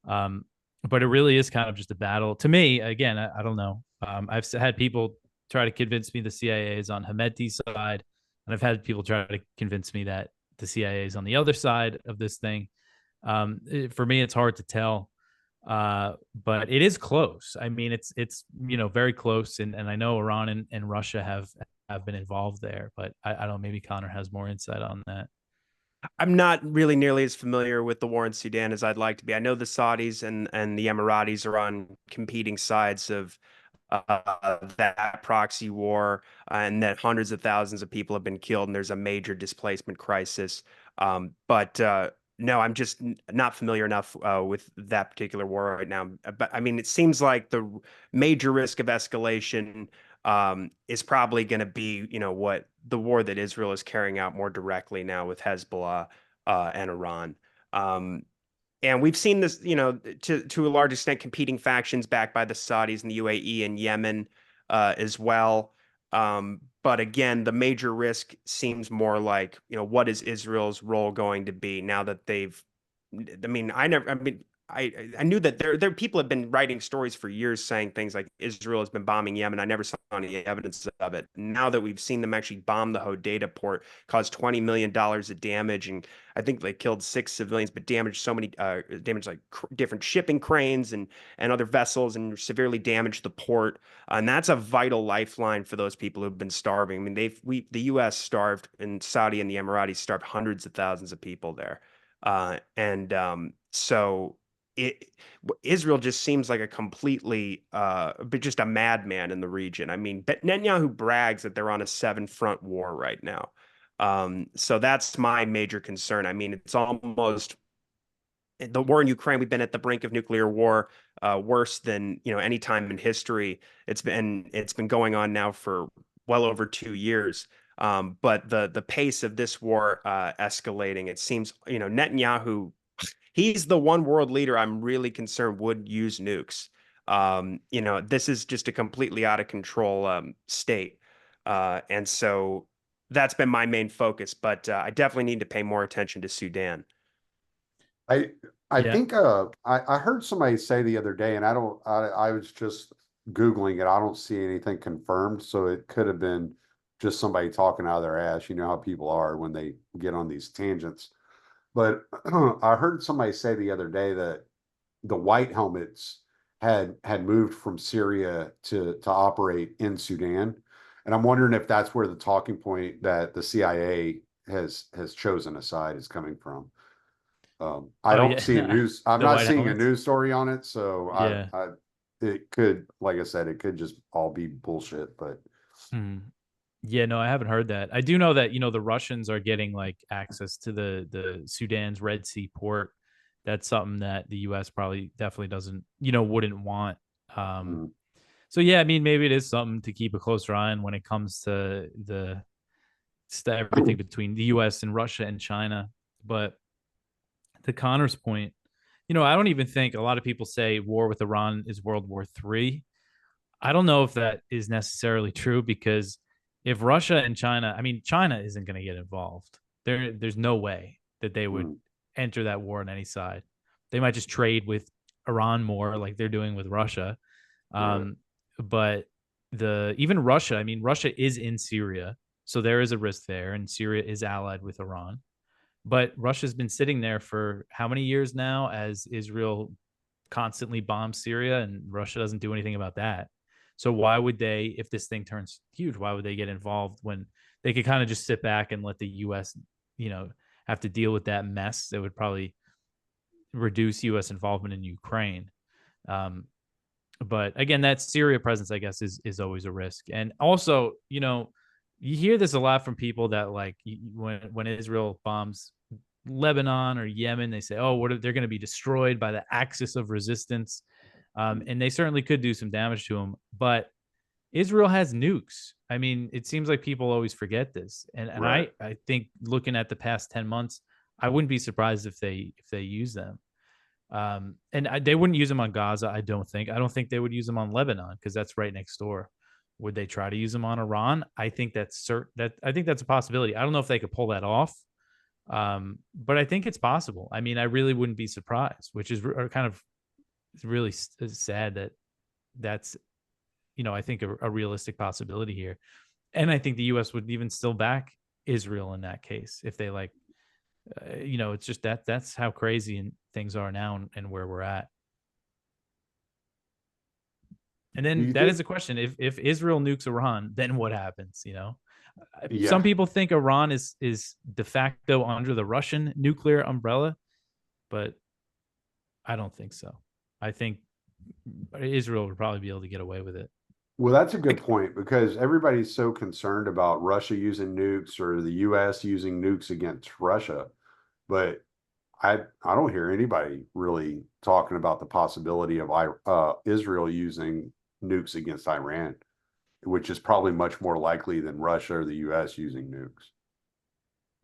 Um, but it really is kind of just a battle. To me, again, I don't know. I've had people try to convince me the CIA is on Hemedti's side, and I've had people try to convince me that the CIA is on the other side of this thing. For me, it's hard to tell, but it is close. I mean, it's very close, and I know Iran and Russia have been involved there, but I don't know. Maybe Connor has more insight on that. I'm not really nearly as familiar with the war in Sudan as I'd like to be. I know the Saudis and the Emiratis are on competing sides of that proxy war, and that hundreds of thousands of people have been killed, and there's a major displacement crisis. But no, I'm just not familiar enough with that particular war right now. But I mean, it seems like the major risk of escalation is probably going to be, what the war that Israel is carrying out more directly now with Hezbollah and Iran. And we've seen this, to a large extent, competing factions backed by the Saudis and the UAE and Yemen as well. But again, the major risk seems more like, what is Israel's role going to be now that I mean, I knew that there people have been writing stories for years saying things like Israel has been bombing Yemen. I never saw any evidence of it. Now that we've seen them actually bomb the Hodeidah port, caused $20 million of damage, and I think they killed 6 civilians, but damaged so many, damaged like different shipping cranes and other vessels, and severely damaged the port. And that's a vital lifeline for those people who've been starving. I mean, the U.S. starved, and Saudi and the Emiratis starved hundreds of thousands of people there. So it Israel just seems like a completely but just a madman in the region. I mean, but Netanyahu brags that they're on a 7-front war right now. So that's my major concern. I mean, it's almost the war in Ukraine. We've been at the brink of nuclear war, worse than any time in history. It's been going on now for well over 2 years. But the pace of this war escalating, it seems, Netanyahu, he's the one world leader I'm really concerned would use nukes. This is just a completely out of control state. And so that's been my main focus, but I definitely need to pay more attention to Sudan. I I Yeah. think I heard somebody say the other day, and I was just Googling it. I don't see anything confirmed, so it could have been just somebody talking out of their ass. You know how people are when they get on these tangents. But I heard somebody say the other day that the white helmets had moved from Syria to operate in Sudan. And I'm wondering if that's where the talking point that the CIA has chosen a side is coming from. I Oh don't yeah. see a news. I'm The not White seeing a Helmets. news story on it, so Yeah. it could, like I said, it could just all be bullshit. But Hmm. Yeah, no, I haven't heard that. I do know that, the Russians are getting like access to the Sudan's Red Sea port. That's something that the US probably definitely doesn't, wouldn't want. Um, mm, so yeah, I mean, maybe it is something to keep a closer eye on when it comes to everything between the US and Russia and China. But to Connor's point, I don't even think a lot of people say war with Iran is World War III. I don't know if that is necessarily true because if Russia and China, I mean, China isn't going to get involved. There's no way that they would mm, enter that war on any side. They might just trade with Iran more, like they're doing with Russia. right, Um, but even Russia, I mean, Russia is in Syria, so there is a risk there, and Syria is allied with Iran. But Russia's been sitting there for how many years now as Israel constantly bombs Syria and Russia doesn't do anything about that. So why would they, if this thing turns huge, why would they get involved when they could kind of just sit back and let the US, have to deal with that mess that would probably reduce US involvement in Ukraine. Um, but again, that Syria presence, I guess, is always a risk. And also, you hear this a lot from people that like when Israel bombs Lebanon or Yemen, they say, "Oh, they're going to be destroyed by the axis of resistance," and they certainly could do some damage to them. But Israel has nukes. I mean, it seems like people always forget this, and right. I think looking at the past 10 months, I wouldn't be surprised if they use them. They wouldn't use them on Gaza. I don't think. I don't think they would use them on Lebanon because that's right next door. Would they try to use them on Iran? I think that's I think that's a possibility. I don't know if they could pull that off, but I think it's possible. I mean, I really wouldn't be surprised, which is kind of really sad that that's I think a realistic possibility here. And I think the U.S. would even still back Israel in that case if they like it's just that's how crazy and things are now and where we're at. And Do then you that is think? the question: if Israel nukes Iran, then what happens? Yeah. Some people think Iran is de facto under the Russian nuclear umbrella, but I don't think so. I think Israel would probably be able to get away with it. Well, that's a good point because everybody's so concerned about Russia using nukes or the US using nukes against Russia. But I don't hear anybody really talking about the possibility of Israel using nukes against Iran, which is probably much more likely than Russia or the US using nukes.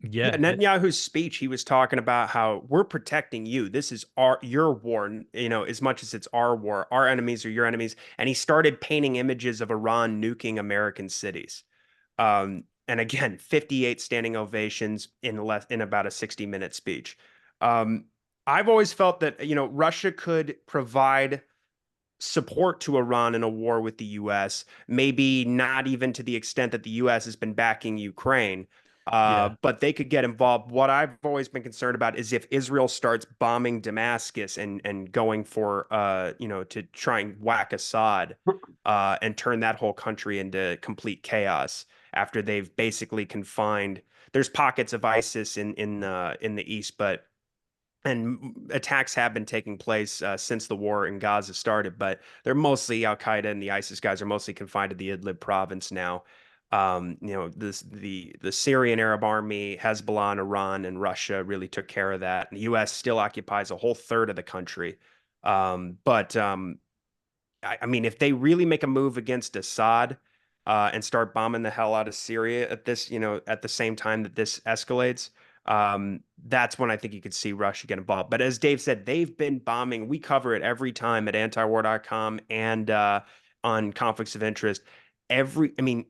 Yeah, Yeah, Netanyahu's speech, he was talking about how we're protecting you. This is your war, as much as it's our war. Our enemies are your enemies. And he started painting images of Iran nuking American cities. And again, 58 standing ovations in about a 60-minute speech. Um, I've always felt that, Russia could provide support to Iran in a war with the US, maybe not even to the extent that the US has been backing Ukraine. yeah, But they could get involved. What I've always been concerned about is if Israel starts bombing Damascus and going for to try and whack Assad and turn that whole country into complete chaos after they've basically confined. There's pockets of ISIS in the east, but and attacks have been taking place since the war in Gaza started, but they're mostly Al Qaeda and the ISIS guys are mostly confined to the Idlib province now. The Syrian Arab Army, Hezbollah, and Iran and Russia really took care of that. And the U.S. still occupies a whole third of the country. But I mean, if they really make a move against Assad and start bombing the hell out of Syria at this, at the same time that this escalates, that's when I think you could see Russia get involved. But as Dave said, they've been bombing. We cover it every time at antiwar.com and on conflicts of interest. I mean,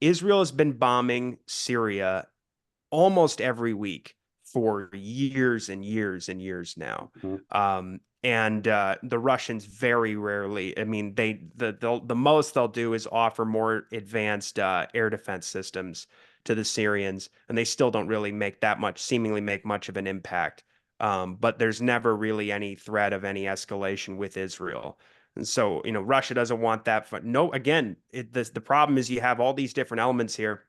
Israel has been bombing Syria almost every week for years and years and years now. And the Russians very rarely, I mean, the most they'll do is offer more advanced air defense systems to the Syrians, and they still don't really seemingly make much of an impact. But there's never really any threat of any escalation with Israel. And so, Russia doesn't want that. No, again, the problem is you have all these different elements here.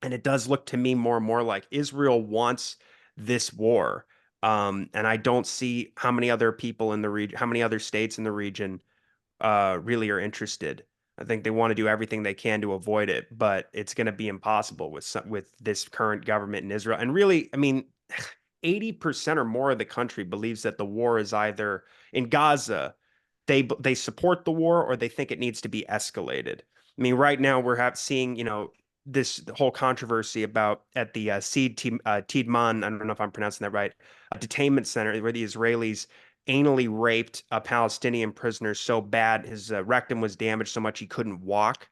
And it does look to me more and more like Israel wants this war. And I don't see how many other people in the region, how many other states in the region really are interested. I think they want to do everything they can to avoid it, but it's going to be impossible with this current government in Israel. And really, I mean, 80% or more of the country believes that the war is either in Gaza, they support the war or they think it needs to be escalated. I mean, right now seeing, this whole controversy about at the Tiedemann, I don't know if I'm pronouncing that right, a detainment center where the Israelis anally raped a Palestinian prisoner so bad his rectum was damaged so much he couldn't walk.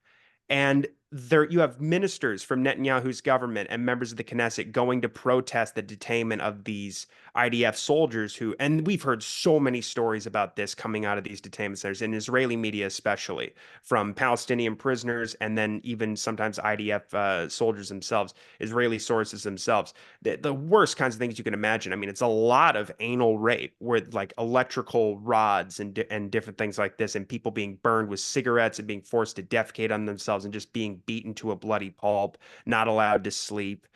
And there you have ministers from Netanyahu's government and members of the Knesset going to protest the detainment of these IDF soldiers and we've heard so many stories about this coming out of these detainment centers in Israeli media, especially from Palestinian prisoners and then even sometimes IDF soldiers themselves, Israeli sources themselves. The worst kinds of things you can imagine. I mean, it's a lot of anal rape with like electrical rods and different things like this, and people being burned with cigarettes and being forced to defecate on themselves and just being beaten to a bloody pulp, not allowed to sleep,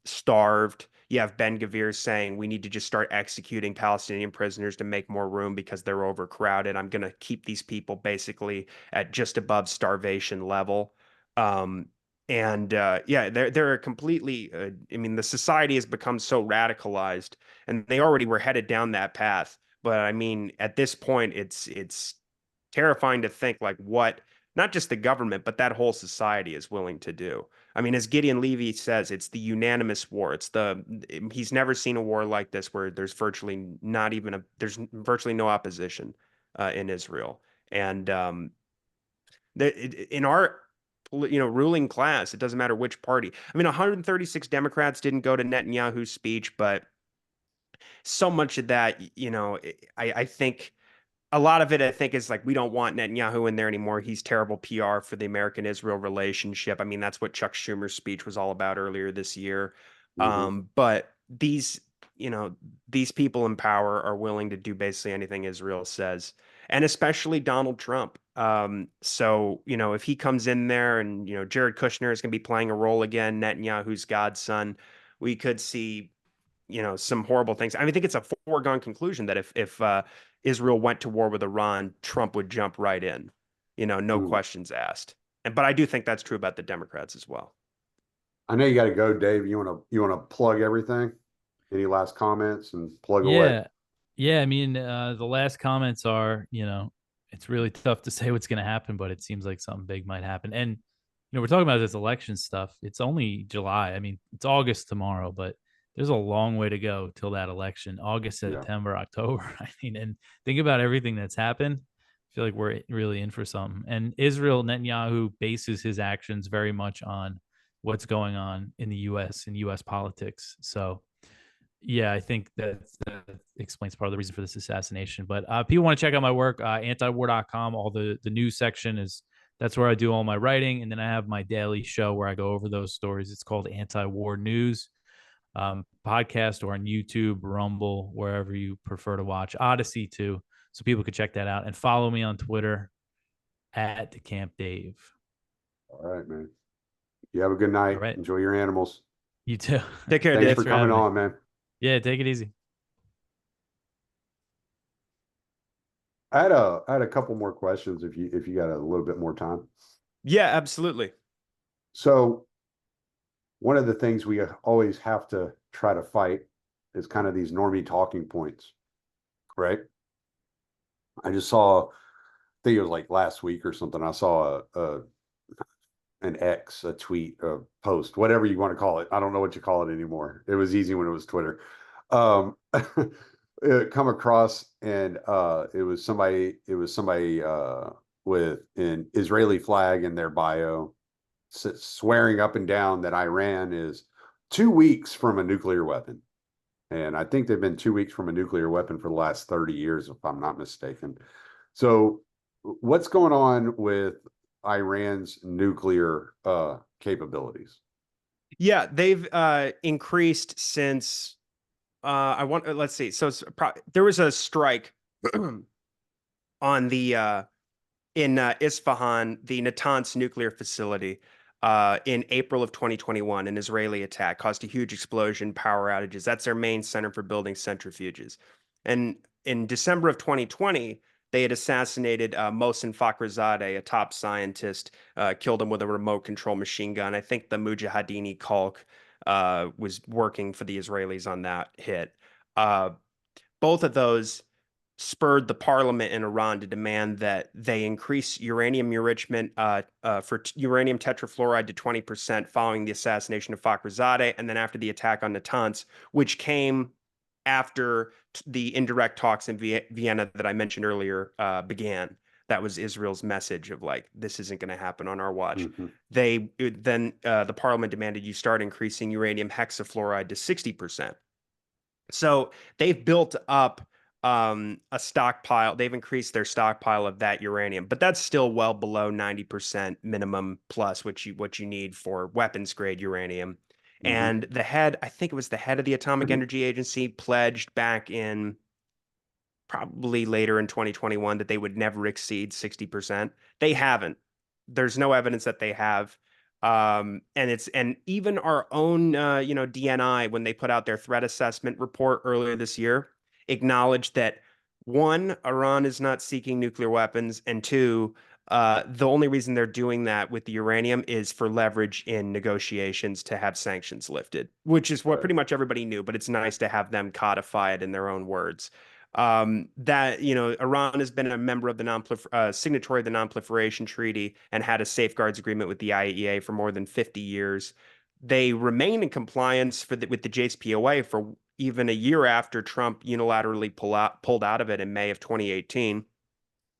starved. You have Ben-Gvir saying we need to just start executing Palestinian prisoners to make more room because they're overcrowded. I'm going to keep these people basically at just above starvation level. And yeah, they're completely. I mean, the society has become so radicalized, and they already were headed down that path. But I mean, at this point, it's terrifying to think like what not just the government, but that whole society is willing to do. I mean, as Gideon Levy says, it's the unanimous war. He's never seen a war like this where there's virtually no opposition in Israel. And in our ruling class, it doesn't matter which party. I mean, 136 Democrats didn't go to Netanyahu's speech, but so much of that, I think a lot of it, I think, is like we don't want Netanyahu in there anymore. He's terrible PR for the American-Israel relationship. I mean, that's what Chuck Schumer's speech was all about earlier this year. But these people in power are willing to do basically anything Israel says, and especially Donald Trump. So, if he comes in there and, Jared Kushner is going to be playing a role again, Netanyahu's godson, we could see some horrible things. I mean, I think it's a foregone conclusion that if Israel went to war with Iran, Trump would jump right in, no questions asked. But I do think that's true about the Democrats as well. I know you got to go, Dave. You want to plug everything? Any last comments and plug away? Yeah. I mean, the last comments are, it's really tough to say what's going to happen, but it seems like something big might happen. And, we're talking about this election stuff. It's only July. I mean, it's August tomorrow, but there's a long way to go till that election. August, Yeah. September, October. I mean, and think about everything that's happened. I feel like we're really in for something. And Israel Netanyahu bases his actions very much on what's going on in the U.S. and U.S. politics. So, yeah, I think that explains part of the reason for this assassination. But people want to check out my work, antiwar.com. All the news section that's where I do all my writing. And then I have my daily show where I go over those stories. It's called Anti-War News podcast, or on YouTube, Rumble, wherever you prefer to watch, Odyssey too. So people could check that out, and follow me on Twitter at DeCamp Dave. All right, man. You have a good night. All right. Enjoy your animals. You too. Take care, Thanks Dave. for coming on, man. Yeah, take it easy. I had a couple more questions if you got a little bit more time. Yeah, absolutely. So one of the things we always have to try to fight is kind of these normie talking points, right? I just saw, I think it was like last week or something. I saw a tweet, a post, whatever you want to call it. I don't know what you call it anymore. It was easy when it was Twitter. Come across, and it was somebody with an Israeli flag in their bio, swearing up and down that Iran is 2 weeks from a nuclear weapon. And I think they've been 2 weeks from a nuclear weapon for the last 30 years, if I'm not mistaken. So what's going on with Iran's nuclear capabilities? Yeah, they've increased since let's see. So there was a strike on the in Isfahan, the Natanz nuclear facility, in April of 2021. An Israeli attack caused a huge explosion, power outages. That's their main center for building centrifuges. And in December of 2020, they had assassinated Mohsen Fakhrizadeh, a top scientist, killed him with a remote control machine gun. I think the Mujahideen Khalq was working for the Israelis on that hit. Both of those spurred the parliament in Iran to demand that they increase uranium enrichment for uranium tetrafluoride to 20% following the assassination of Fakhrizadeh, and then after the attack on Natanz, which came after the indirect talks in Vienna that I mentioned earlier began. That was Israel's message of like, this isn't going to happen on our watch. Mm-hmm. The parliament demanded you start increasing uranium hexafluoride to 60%. So they've built up a stockpile. They've increased their stockpile of that uranium, but that's still well below 90% minimum plus, what you need for weapons grade uranium. Mm-hmm. And I think it was the head of the Atomic Energy Agency, pledged back in probably later in 2021 that they would never exceed 60%. They haven't. There's no evidence that they have. And even our own, DNI, when they put out their threat assessment report earlier this year, acknowledged that one, Iran is not seeking nuclear weapons, and two, the only reason they're doing that with the uranium is for leverage in negotiations to have sanctions lifted, which is what pretty much everybody knew, but it's nice to have them codify it in their own words. Iran has been a member of the signatory of the Non-Proliferation Treaty and had a safeguards agreement with the IAEA for more than 50 years. They remain in compliance with the JCPOA for even a year after Trump unilaterally pulled out of it in May of 2018.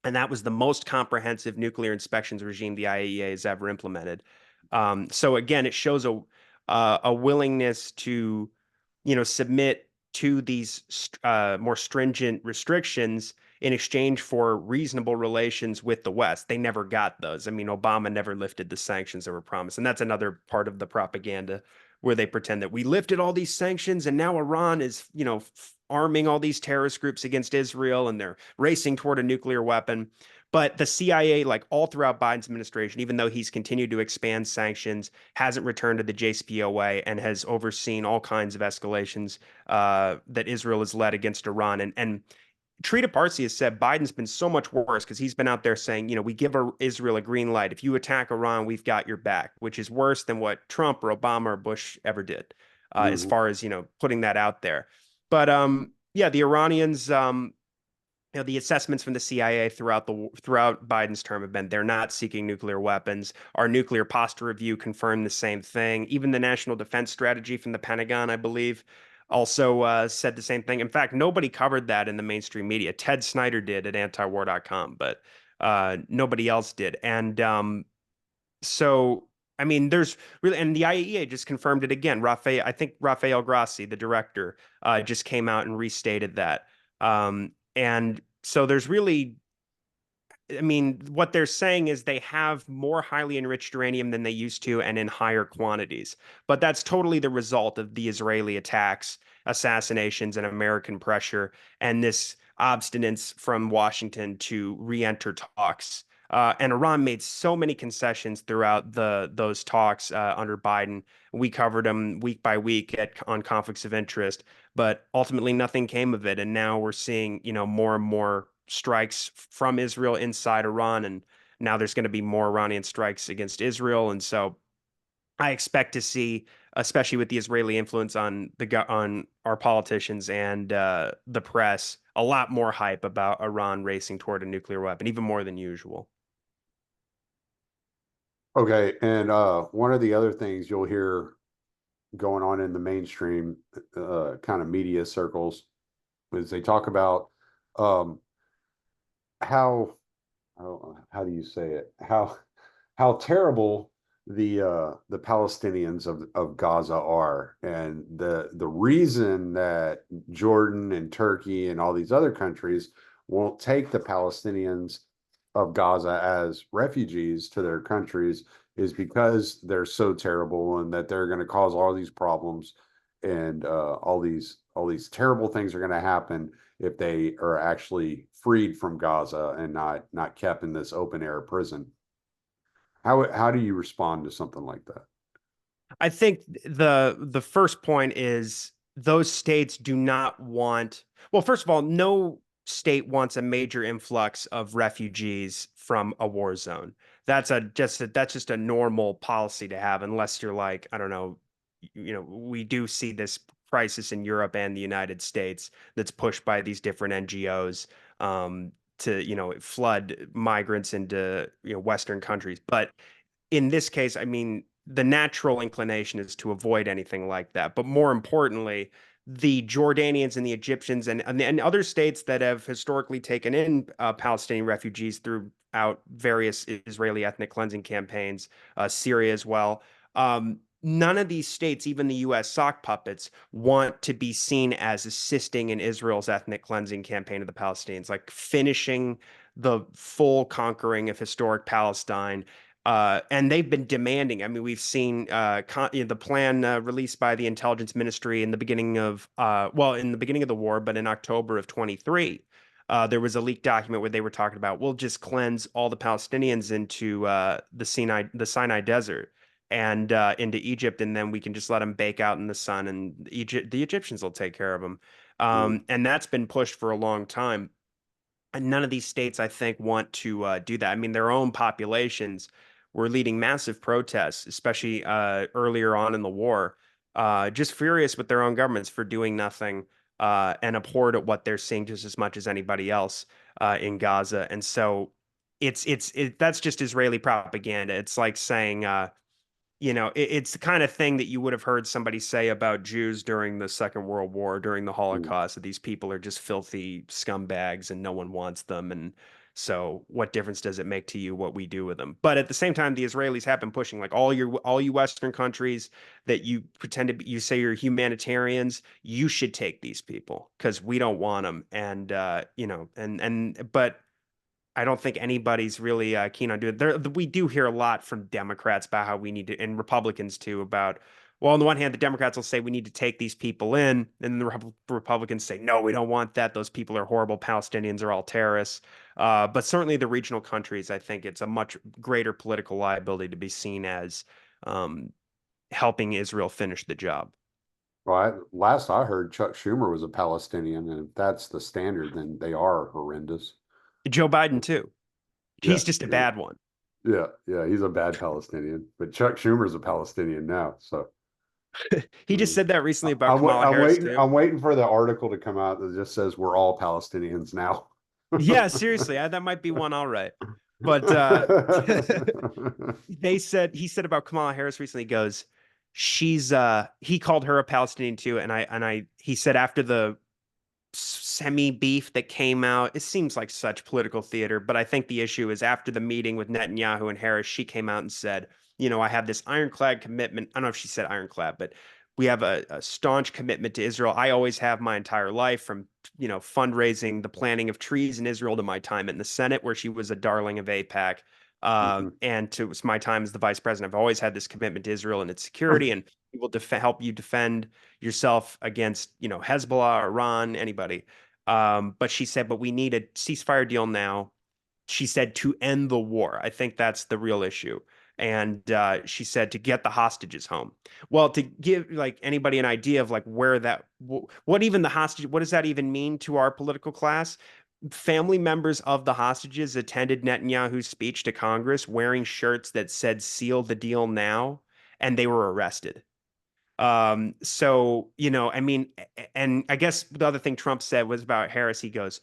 And that was the most comprehensive nuclear inspections regime the IAEA has ever implemented. So again, it shows a willingness to, submit to these more stringent restrictions in exchange for reasonable relations with the West. They never got those. I mean, Obama never lifted the sanctions that were promised. And that's another part of the propaganda where they pretend that we lifted all these sanctions and now Iran is, arming all these terrorist groups against Israel and they're racing toward a nuclear weapon. But the CIA, like all throughout Biden's administration, even though he's continued to expand sanctions, hasn't returned to the JCPOA and has overseen all kinds of escalations that Israel has led against Iran. And Trita Parsi has said Biden's been so much worse because he's been out there saying, we give Israel a green light. If you attack Iran, we've got your back, which is worse than what Trump or Obama or Bush ever did, as far as, putting that out there. But yeah, the Iranians, the assessments from the CIA throughout Biden's term have been they're not seeking nuclear weapons. Our nuclear posture review confirmed the same thing. Even the National Defense Strategy from the Pentagon, I believe, also said the same thing. In fact, nobody covered that in the mainstream media. Ted Snyder did at antiwar.com, but nobody else did. And so, I mean, there's really, and the IAEA just confirmed it again. I think Rafael Grossi, the director, just came out and restated that. And so there's really, I mean, what they're saying is they have more highly enriched uranium than they used to and in higher quantities. But that's totally the result of the Israeli attacks, assassinations, and American pressure, and this obstinance from Washington to re-enter talks. And Iran made so many concessions throughout those talks under Biden. We covered them week by week on conflicts of interest, but ultimately nothing came of it. And now we're seeing, more and more strikes from Israel inside Iran, and now there's going to be more Iranian strikes against Israel. And so I expect to see, especially with the Israeli influence on our politicians and the press, a lot more hype about Iran racing toward a nuclear weapon, even more than usual. Okay, and one of the other things you'll hear going on in the mainstream kind of media circles is they talk about um, how how do you say it? How terrible the Palestinians of Gaza are, and the reason that Jordan and Turkey and all these other countries won't take the Palestinians of Gaza as refugees to their countries is because they're so terrible and that they're going to cause all these problems and all these terrible things are going to happen if they are actually freed from Gaza and not kept in this open air prison. How do you respond to something like that? I think the first point is those states do not want, well, first of all, no state wants a major influx of refugees from a war zone. That's just a normal policy to have, unless you're like, I don't know, we do see this crisis in Europe and the United States that's pushed by these different NGOs to, flood migrants into, Western countries. But in this case, I mean, the natural inclination is to avoid anything like that. But more importantly, the Jordanians and the Egyptians and other states that have historically taken in Palestinian refugees throughout various Israeli ethnic cleansing campaigns, Syria as well. None of these states, even the U.S. sock puppets, want to be seen as assisting in Israel's ethnic cleansing campaign of the Palestinians, like finishing the full conquering of historic Palestine. And they've been demanding. I mean, we've seen the plan released by the intelligence ministry in the beginning of, in the beginning of the war, but in October of 23, there was a leaked document where they were talking about, we'll just cleanse all the Palestinians into the Sinai Desert and into Egypt, and then we can just let them bake out in the sun, and the Egyptians will take care of them. And that's been pushed for a long time. And none of these states, I think, want to do that. I mean, their own populations were leading massive protests, especially earlier on in the war, just furious with their own governments for doing nothing and abhorred at what they're seeing just as much as anybody else in Gaza. And so that's just Israeli propaganda. It's like saying, it's the kind of thing that you would have heard somebody say about Jews during the Second World War, during the Holocaust, that these people are just filthy scumbags and no one wants them. And so what difference does it make to you what we do with them? But at the same time, the Israelis have been pushing, like, all you Western countries that you pretend to be, you say you're humanitarians, you should take these people because we don't want them. And but I don't think anybody's really keen on doing it. We do hear a lot from Democrats about how we need to, and Republicans too, about, well, on the one hand, the Democrats will say we need to take these people in, and the Republicans say, no, we don't want that. Those people are horrible. Palestinians are all terrorists. But certainly the regional countries, I think it's a much greater political liability to be seen as helping Israel finish the job. Well, last I heard, Chuck Schumer was a Palestinian, and if that's the standard, then they are horrendous. Joe Biden too. Yeah, He's just a bad one. yeah, he's a bad Palestinian, but Chuck Schumer's a Palestinian now. So He just said that recently about I'm Kamala Harris too. I'm waiting for the article to come out that just says we're all Palestinians now. Yeah, seriously, that might be one all right. But he said about Kamala Harris recently, he goes, she's he called her a Palestinian too, and he said after the semi beef that came out, it seems like such political theater, but I think the issue is after the meeting with Netanyahu and Harris, she came out and said, I have this ironclad commitment. I don't know if she said ironclad, but we have a staunch commitment to Israel. I always have my entire life, from fundraising, the planting of trees in Israel, to my time in the Senate, where she was a darling of AIPAC, Mhm. and to my time as the vice president. I've always had this commitment to Israel and its security, and we will help you defend yourself against Hezbollah, Iran, anybody. But she said, but we need a ceasefire deal now. She said, to end the war. I think that's the real issue. And she said to get the hostages home. Well, to give like anybody an idea of like where that, what even the hostage, what does that even mean to our political class? Family members of the hostages attended Netanyahu's speech to Congress wearing shirts that said "Seal the deal now," and they were arrested. So, I mean, and I guess the other thing Trump said was about Harris. He goes,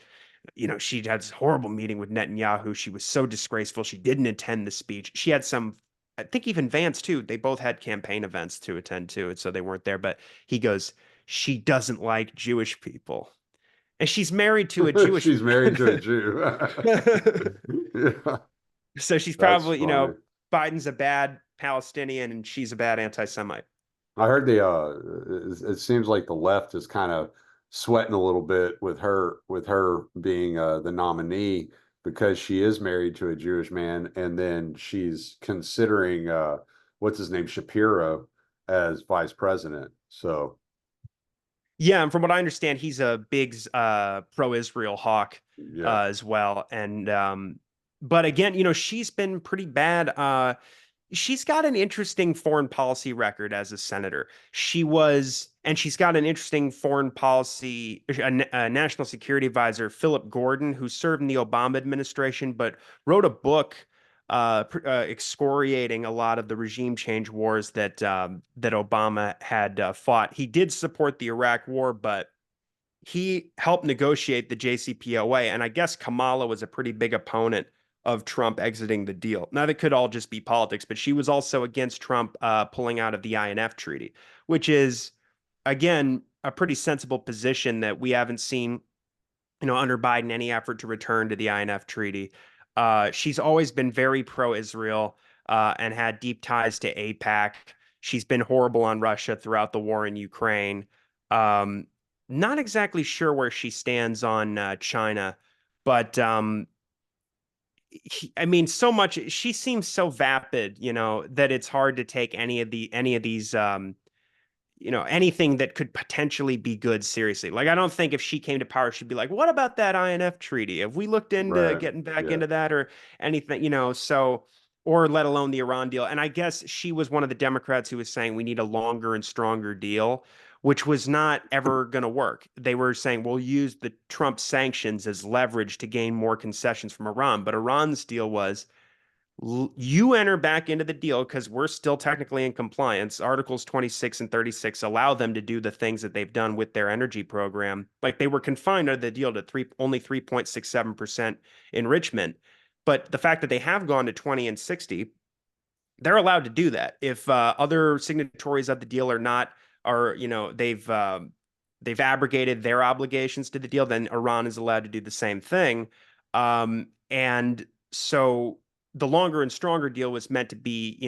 she had this horrible meeting with Netanyahu. She was so disgraceful. She didn't attend the speech. She had some, I think even Vance too. They both had campaign events to attend to, and so they weren't there. But he goes, she doesn't like Jewish people. And she's married to a Jewish She's married to a man. Jew. Yeah, So she's that's probably, funny. Biden's a bad Palestinian and she's a bad anti-Semite. I heard it seems like the left is kind of sweating a little bit with her being the nominee because she is married to a Jewish man, and then she's considering what's his name, Shapiro, as vice president. So Yeah, and from what I understand, he's a big pro-Israel hawk yeah, as well. And but again, she's been pretty bad. She's got an interesting foreign policy record as a senator. And she's got an interesting foreign policy, a national security advisor, Philip Gordon, who served in the Obama administration, but wrote a book excoriating a lot of the regime change wars that Obama had fought. He did support the Iraq War, but he helped negotiate the JCPOA, and I guess Kamala was a pretty big opponent of Trump exiting the deal. Now, that could all just be politics, but she was also against Trump pulling out of the INF treaty, which is, again, a pretty sensible position that we haven't seen, under Biden, any effort to return to the INF treaty. She's always been very pro-Israel and had deep ties to AIPAC. She's been horrible on Russia throughout the war in Ukraine. Um, Not exactly sure where she stands on China, but I mean, so much. She seems so vapid, that it's hard to take any of these anything that could potentially be good seriously. Like, I don't think if she came to power, she'd be like, what about that INF treaty? Have we looked into right, getting back yeah. into that or anything, so, or let alone the Iran deal? And I guess she was one of the Democrats who was saying we need a longer and stronger deal, which was not ever going to work. They were saying we'll use the Trump sanctions as leverage to gain more concessions from Iran. But Iran's deal was, you enter back into the deal because we're still technically in compliance. Articles 26 and 36 allow them to do the things that they've done with their energy program. Like, they were confined under the deal to only 3.67% enrichment. But the fact that they have gone to 20 and 60, they're allowed to do that. If other signatories of the deal they've abrogated their obligations to the deal, then Iran is allowed to do the same thing. And so the longer and stronger deal was meant to be,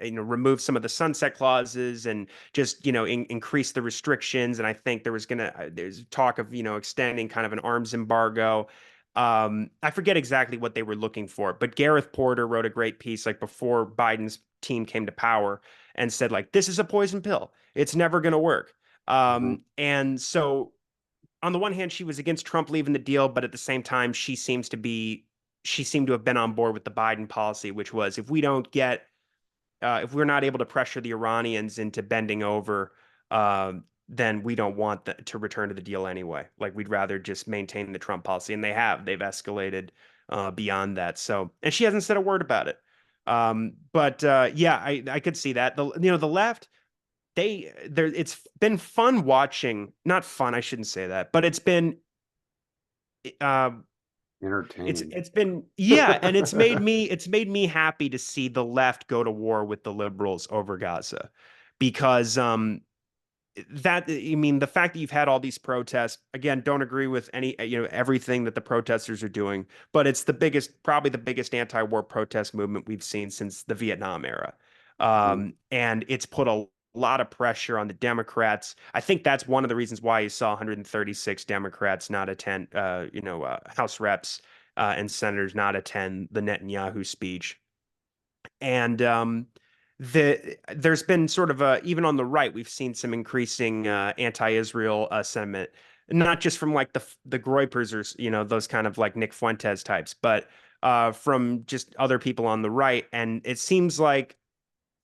remove some of the sunset clauses and just, increase the restrictions. And I think there's talk of, extending kind of an arms embargo. I forget exactly what they were looking for, but Gareth Porter wrote a great piece like before Biden's team came to power and said, like, this is a poison pill. It's never going to work. Mhm. And so on the one hand, she was against Trump leaving the deal, but at the same time, she seemed to have been on board with the Biden policy, which was if we're not able to pressure the Iranians into bending over, then we don't want to return to the deal anyway. Like, we'd rather just maintain the Trump policy, and they've escalated beyond that. So, and she hasn't said a word about it. But yeah, I could see that the left, it's been fun watching, not fun, I shouldn't say that, but it's been uh Entertaining. It's been, yeah, and it's made me happy to see the left go to war with the liberals over Gaza, because that, I mean, the fact that you've had all these protests, again, don't agree with any, everything that the protesters are doing, but it's probably the biggest anti-war protest movement we've seen since the Vietnam era. And it's put a lot of pressure on the Democrats. I think that's one of the reasons why you saw 136 Democrats not attend, House reps and senators not attend the Netanyahu speech. And there's been sort of even on the right, we've seen some increasing anti-Israel sentiment, not just from like the Groypers or those kind of like Nick Fuentes types, but from just other people on the right. And it seems like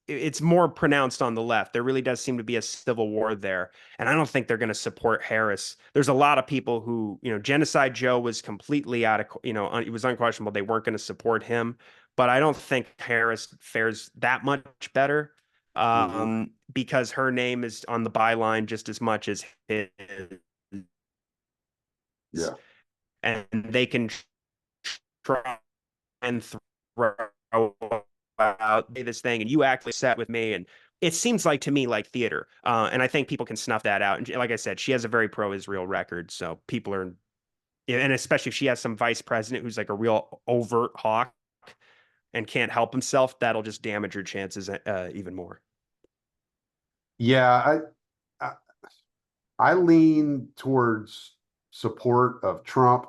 it's more pronounced on the left. There really does seem to be a civil war there. And I don't think they're going to support Harris. There's a lot of people who, Genocide Joe was completely out of, it was unquestionable they weren't going to support him. But I don't think Harris fares that much better, because her name is on the byline just as much as his. Yeah. And they can try and throw out this thing, and you actually sat with me, and it seems like to me like theater, and I think people can snuff that out. And like I said, she has a very pro-Israel record, so people are, and especially if she has some vice president who's like a real overt hawk and can't help himself, that'll just damage her chances even more. Yeah, I I lean towards support of Trump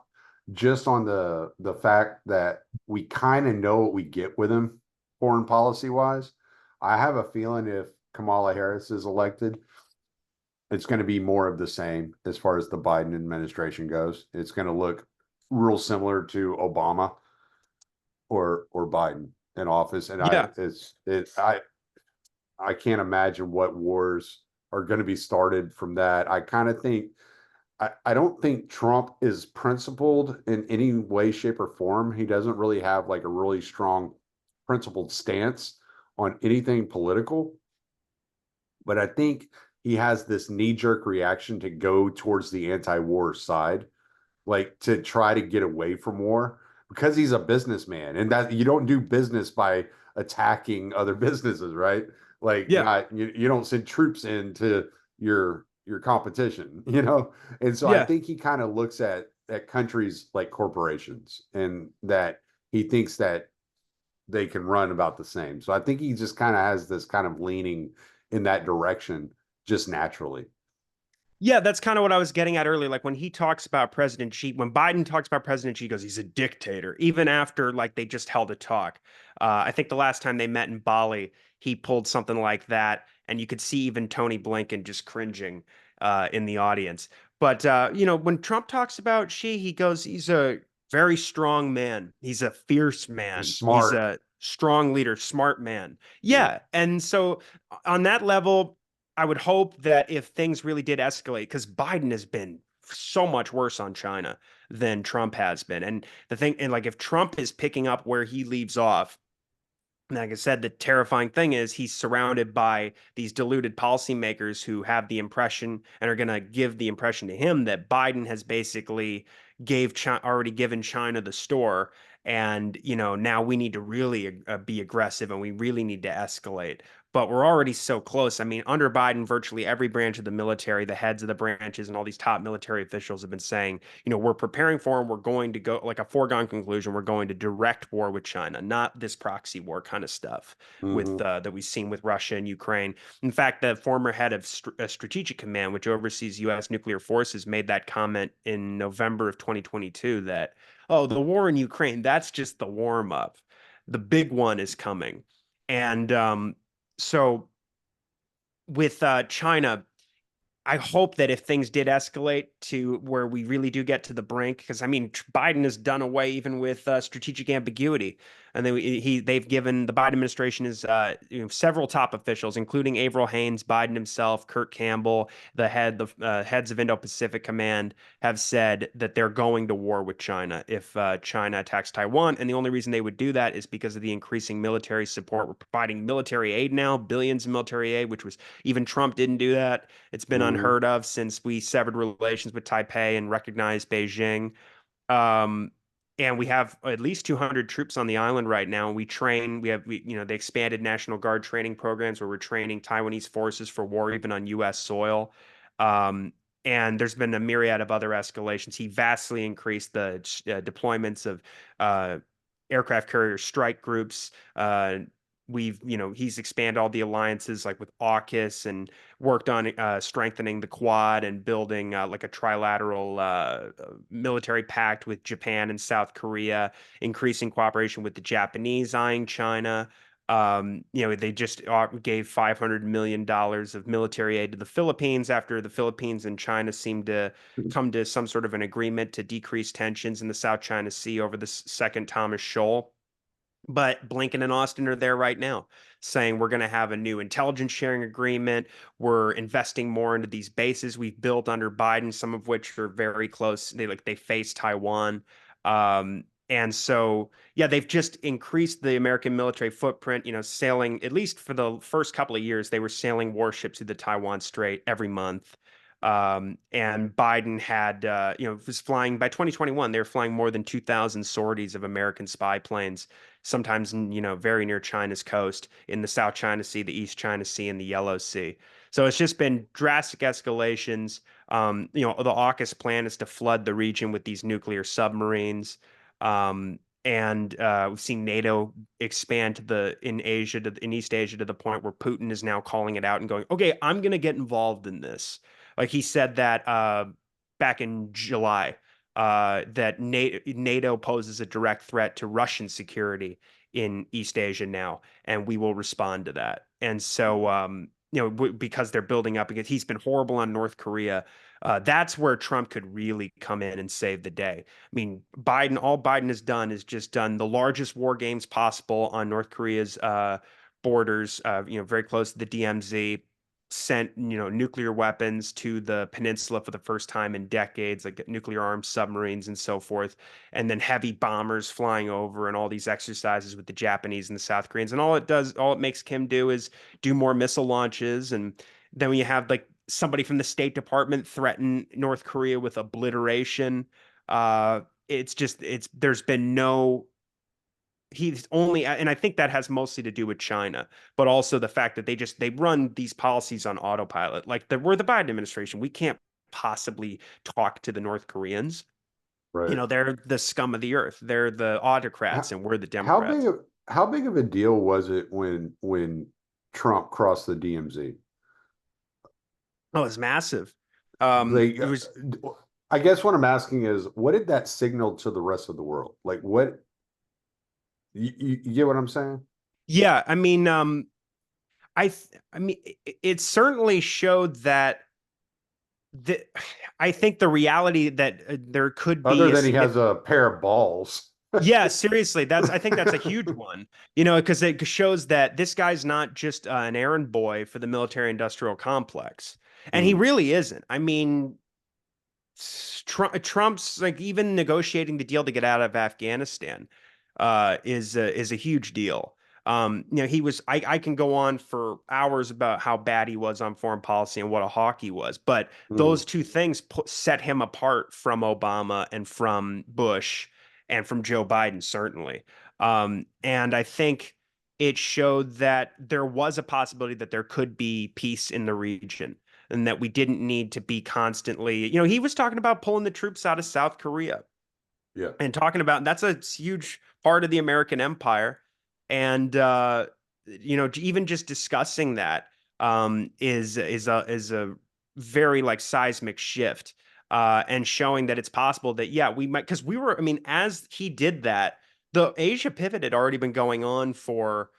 just on the fact that we kind of know what we get with him foreign policy wise. I have a feeling if Kamala Harris is elected, it's going to be more of the same as far as the Biden administration goes. It's going to look real similar to Obama or Biden in office, and Yeah. I can't imagine what wars are going to be started from that. I kind of think I don't think Trump is principled in any way, shape, or form. He doesn't really have like a really strong principled stance on anything political. But I think he has this knee-jerk reaction to go towards the anti-war side, like to try to get away from war because he's a businessman, and that you don't do business by attacking other businesses, right? Like Yeah. not you don't send troops into your competition, you know? And so I Yeah. think he kind of looks at countries like corporations and that he thinks that they can run about the same. So I think he just kind of has this kind of leaning in that direction just naturally. Yeah, that's kind of what I was getting at earlier. Like when he talks about President Xi, when Biden talks about President Xi, he goes, he's a dictator, even after like they just held a talk. I think the last time they met in Bali, he pulled something like that. And you could see even Tony Blinken just cringing in the audience. But, when Trump talks about Xi, he goes, he's a very strong man. He's a fierce He's man. He's smart. a strong leader, smart man. Yeah. Yeah. And so on that level, I would hope that if things really did escalate, because Biden has been so much worse on China than Trump has been. And the thing, and like if Trump is picking up where he leaves off, like I said, the terrifying thing is he's surrounded by these deluded policymakers who have the impression and are going to give the impression to him that Biden has basically already given China the store. And, now we need to really be aggressive and we really need to escalate. But we're already so close. I mean, under Biden, virtually every branch of the military, the heads of the branches, and all these top military officials have been saying, we're preparing for and we're going to go like a foregone conclusion. We're going to direct war with China, not this proxy war kind of stuff with Mm-hmm. that we've seen with Russia and Ukraine. In fact, the former head of Strategic Command, which oversees U.S. nuclear forces, made that comment in November of 2022 that, oh, the war in Ukraine, that's just the warm up. The big one is coming. And so with China, I hope that if things did escalate to where we really do get to the brink, because I mean, Biden has done away even with strategic ambiguity, and they've given the Biden administration is several top officials, including Avril Haines, Biden himself, Kurt Campbell, the heads of Indo-Pacific Command, have said that they're going to war with China if China attacks Taiwan, and the only reason they would do that is because of the increasing military support. We're providing military aid now, billions of military aid, which was even Trump didn't do that. It's been Mm-hmm. unheard of since we severed relations with Taipei and recognized Beijing. Um, and we have at least 200 troops on the island right now. We train, they expanded National Guard training programs where we're training Taiwanese forces for war, even on U.S. soil. Um, and there's been a myriad of other escalations. He vastly increased the deployments of uh, aircraft carrier strike groups. He's expanded all the alliances like with AUKUS and worked on strengthening the Quad and building like a trilateral military pact with Japan and South Korea, increasing cooperation with the Japanese, eyeing China. They just gave $500 million of military aid to the Philippines after the Philippines and China seemed to come to some sort of an agreement to decrease tensions in the South China Sea over the Second Thomas Shoal. But Blinken and Austin are there right now saying we're going to have a new intelligence sharing agreement. We're investing more into these bases we've built under Biden, some of which are very close. They face Taiwan. And so, yeah, they've just increased the American military footprint, sailing, at least for the first couple of years, they were sailing warships through the Taiwan Strait every month. And Biden had, was flying by 2021, they were flying more than 2,000 sorties of American spy planes, sometimes, very near China's coast in the South China Sea, the East China Sea, and the Yellow Sea. So it's just been drastic escalations. The AUKUS plan is to flood the region with these nuclear submarines. And we've seen NATO expand in East Asia to the point where Putin is now calling it out and going, okay, I'm going to get involved in this. Like he said that back in July, that NATO poses a direct threat to Russian security in East Asia now, and we will respond to that. And so, because they're building up, because he's been horrible on North Korea, that's where Trump could really come in and save the day. I mean, all Biden has done is just done the largest war games possible on North Korea's borders, very close to the DMZ, sent nuclear weapons to the peninsula for the first time in decades, like nuclear armed submarines and so forth, and then heavy bombers flying over and all these exercises with the Japanese and the South Koreans. And all it makes Kim do is do more missile launches. And then when you have like somebody from the State Department threaten North Korea with obliteration, there's been no he's only, and I think that has mostly to do with China, but also the fact that they run these policies on autopilot. Like we're the Biden administration. We can't possibly talk to the North Koreans. Right. They're the scum of the earth. They're the autocrats, How, and we're the how Democrats. big of a deal was it when Trump crossed the DMZ? Oh, it's massive. Like, It was, I guess what I'm asking is, what did that signal to the rest of the world? Like, what you get what I'm saying? yeah. I mean, I mean, it certainly showed that the, I think the reality that there could be Other a than he has significant. a pair of balls. Yeah, seriously, I think that's a huge one. Because it shows that this guy's not just an errand boy for the military industrial complex. And he Hmm. really isn't. I mean, Trump's like even negotiating the deal to get out of Afghanistan is a huge deal. I can go on for hours about how bad he was on foreign policy and what a hawk he was, but Hmm. those two things set him apart from Obama and from Bush and from Joe Biden, certainly. And I think it showed that there was a possibility that there could be peace in the region and that we didn't need to be constantly, he was talking about pulling the troops out of South Korea Yeah. and talking about that's a huge part of the American empire. And even just discussing that is a very like seismic shift and showing that it's possible that yeah, we might because we were, I mean, as he did that, the Asia pivot had already been going on for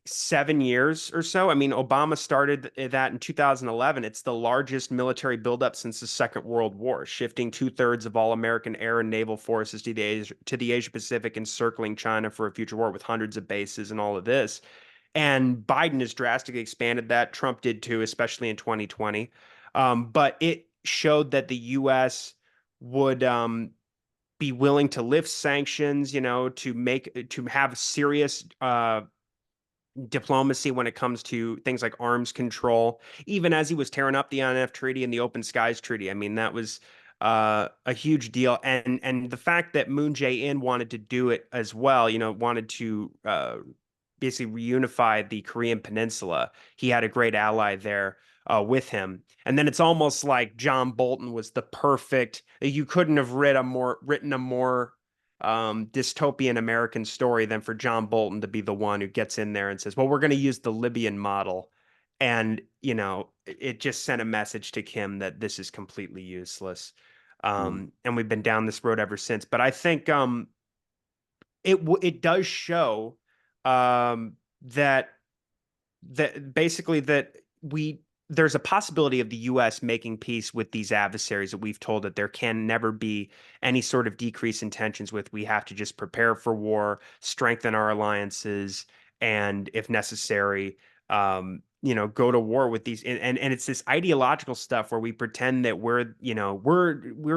7 years or so. I mean, Obama started that in 2011. It's the largest military buildup since the Second World War, shifting 2/3 of all American air and naval forces to the Asia Pacific, encircling China for a future war with hundreds of bases and all of this. And Biden has drastically expanded that. Trump did too, especially in 2020. But it showed that the U.S. would be willing to lift sanctions, to have serious diplomacy when it comes to things like arms control, even as he was tearing up the INF Treaty and the Open Skies Treaty. I mean, that was a huge deal. And the fact that Moon Jae-in wanted to do it as well, wanted to basically reunify the Korean Peninsula. He had a great ally there with him. And then it's almost like John Bolton was the perfect. You couldn't have written a more dystopian American story than for John Bolton to be the one who gets in there and says, "Well, we're going to use the Libyan model." And it just sent a message to Kim that this is completely useless. And we've been down this road ever since. But I think it does show that basically that there's a possibility of the U.S. making peace with these adversaries that we've told that there can never be any sort of decrease in tensions with. We have to just prepare for war, strengthen our alliances, and if necessary, go to war with these. And it's this ideological stuff where we pretend that we're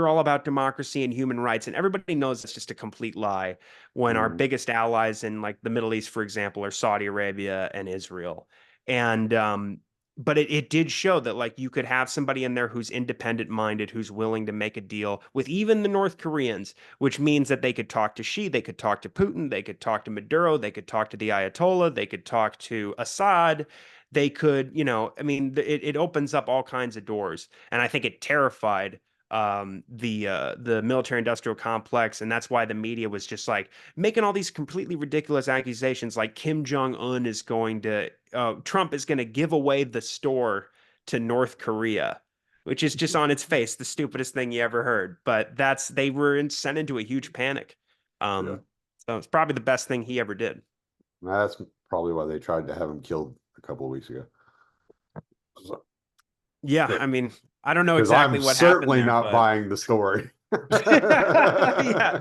all about democracy and human rights, and everybody knows it's just a complete lie when our biggest allies in like the Middle East, for example, are Saudi Arabia and Israel. And but it did show that like you could have somebody in there who's independent minded, who's willing to make a deal with even the North Koreans, which means that they could talk to Xi, they could talk to Putin, they could talk to Maduro, they could talk to the Ayatollah, they could talk to Assad. They could, it opens up all kinds of doors. And I think it terrified the military industrial complex, and that's why the media was just like making all these completely ridiculous accusations like Kim Jong-un is going to Trump is going to give away the store to North Korea, which is just on its face the stupidest thing you ever heard. But they were sent into a huge panic. So it's probably the best thing he ever did. That's probably why they tried to have him killed a couple of weeks ago. Yeah, I mean, I don't know exactly what happened. Certainly not buying the story. Yeah.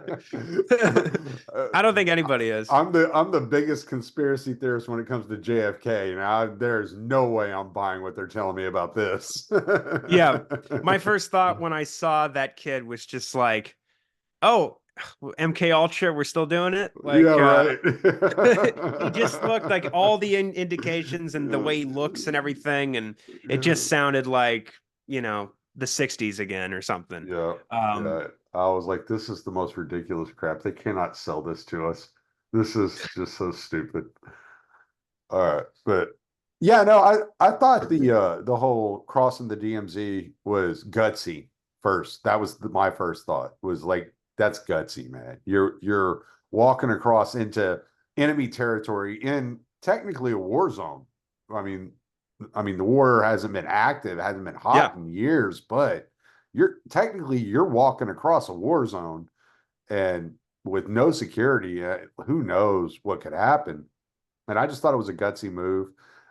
I don't think anybody is. I'm the biggest conspiracy theorist when it comes to JFK. Now there's no way I'm buying what they're telling me about this. Yeah. My first thought when I saw that kid was just like, oh, MK Ultra, we're still doing it. Like, yeah, right. He just looked like all the indications and the way he looks and everything, and it just sounded like the 60s again or something. Yeah. I was like, this is the most ridiculous crap. They cannot sell this to us. This is just so stupid. All right, but yeah, no, I thought the whole crossing the DMZ was gutsy first. That was my first thought, was like, that's gutsy, man. You're walking across into enemy territory in technically a war zone. I mean, the war hasn't been active, hasn't been hot in years, but you're walking across a war zone, and with no security, who knows what could happen. And I just thought it was a gutsy move.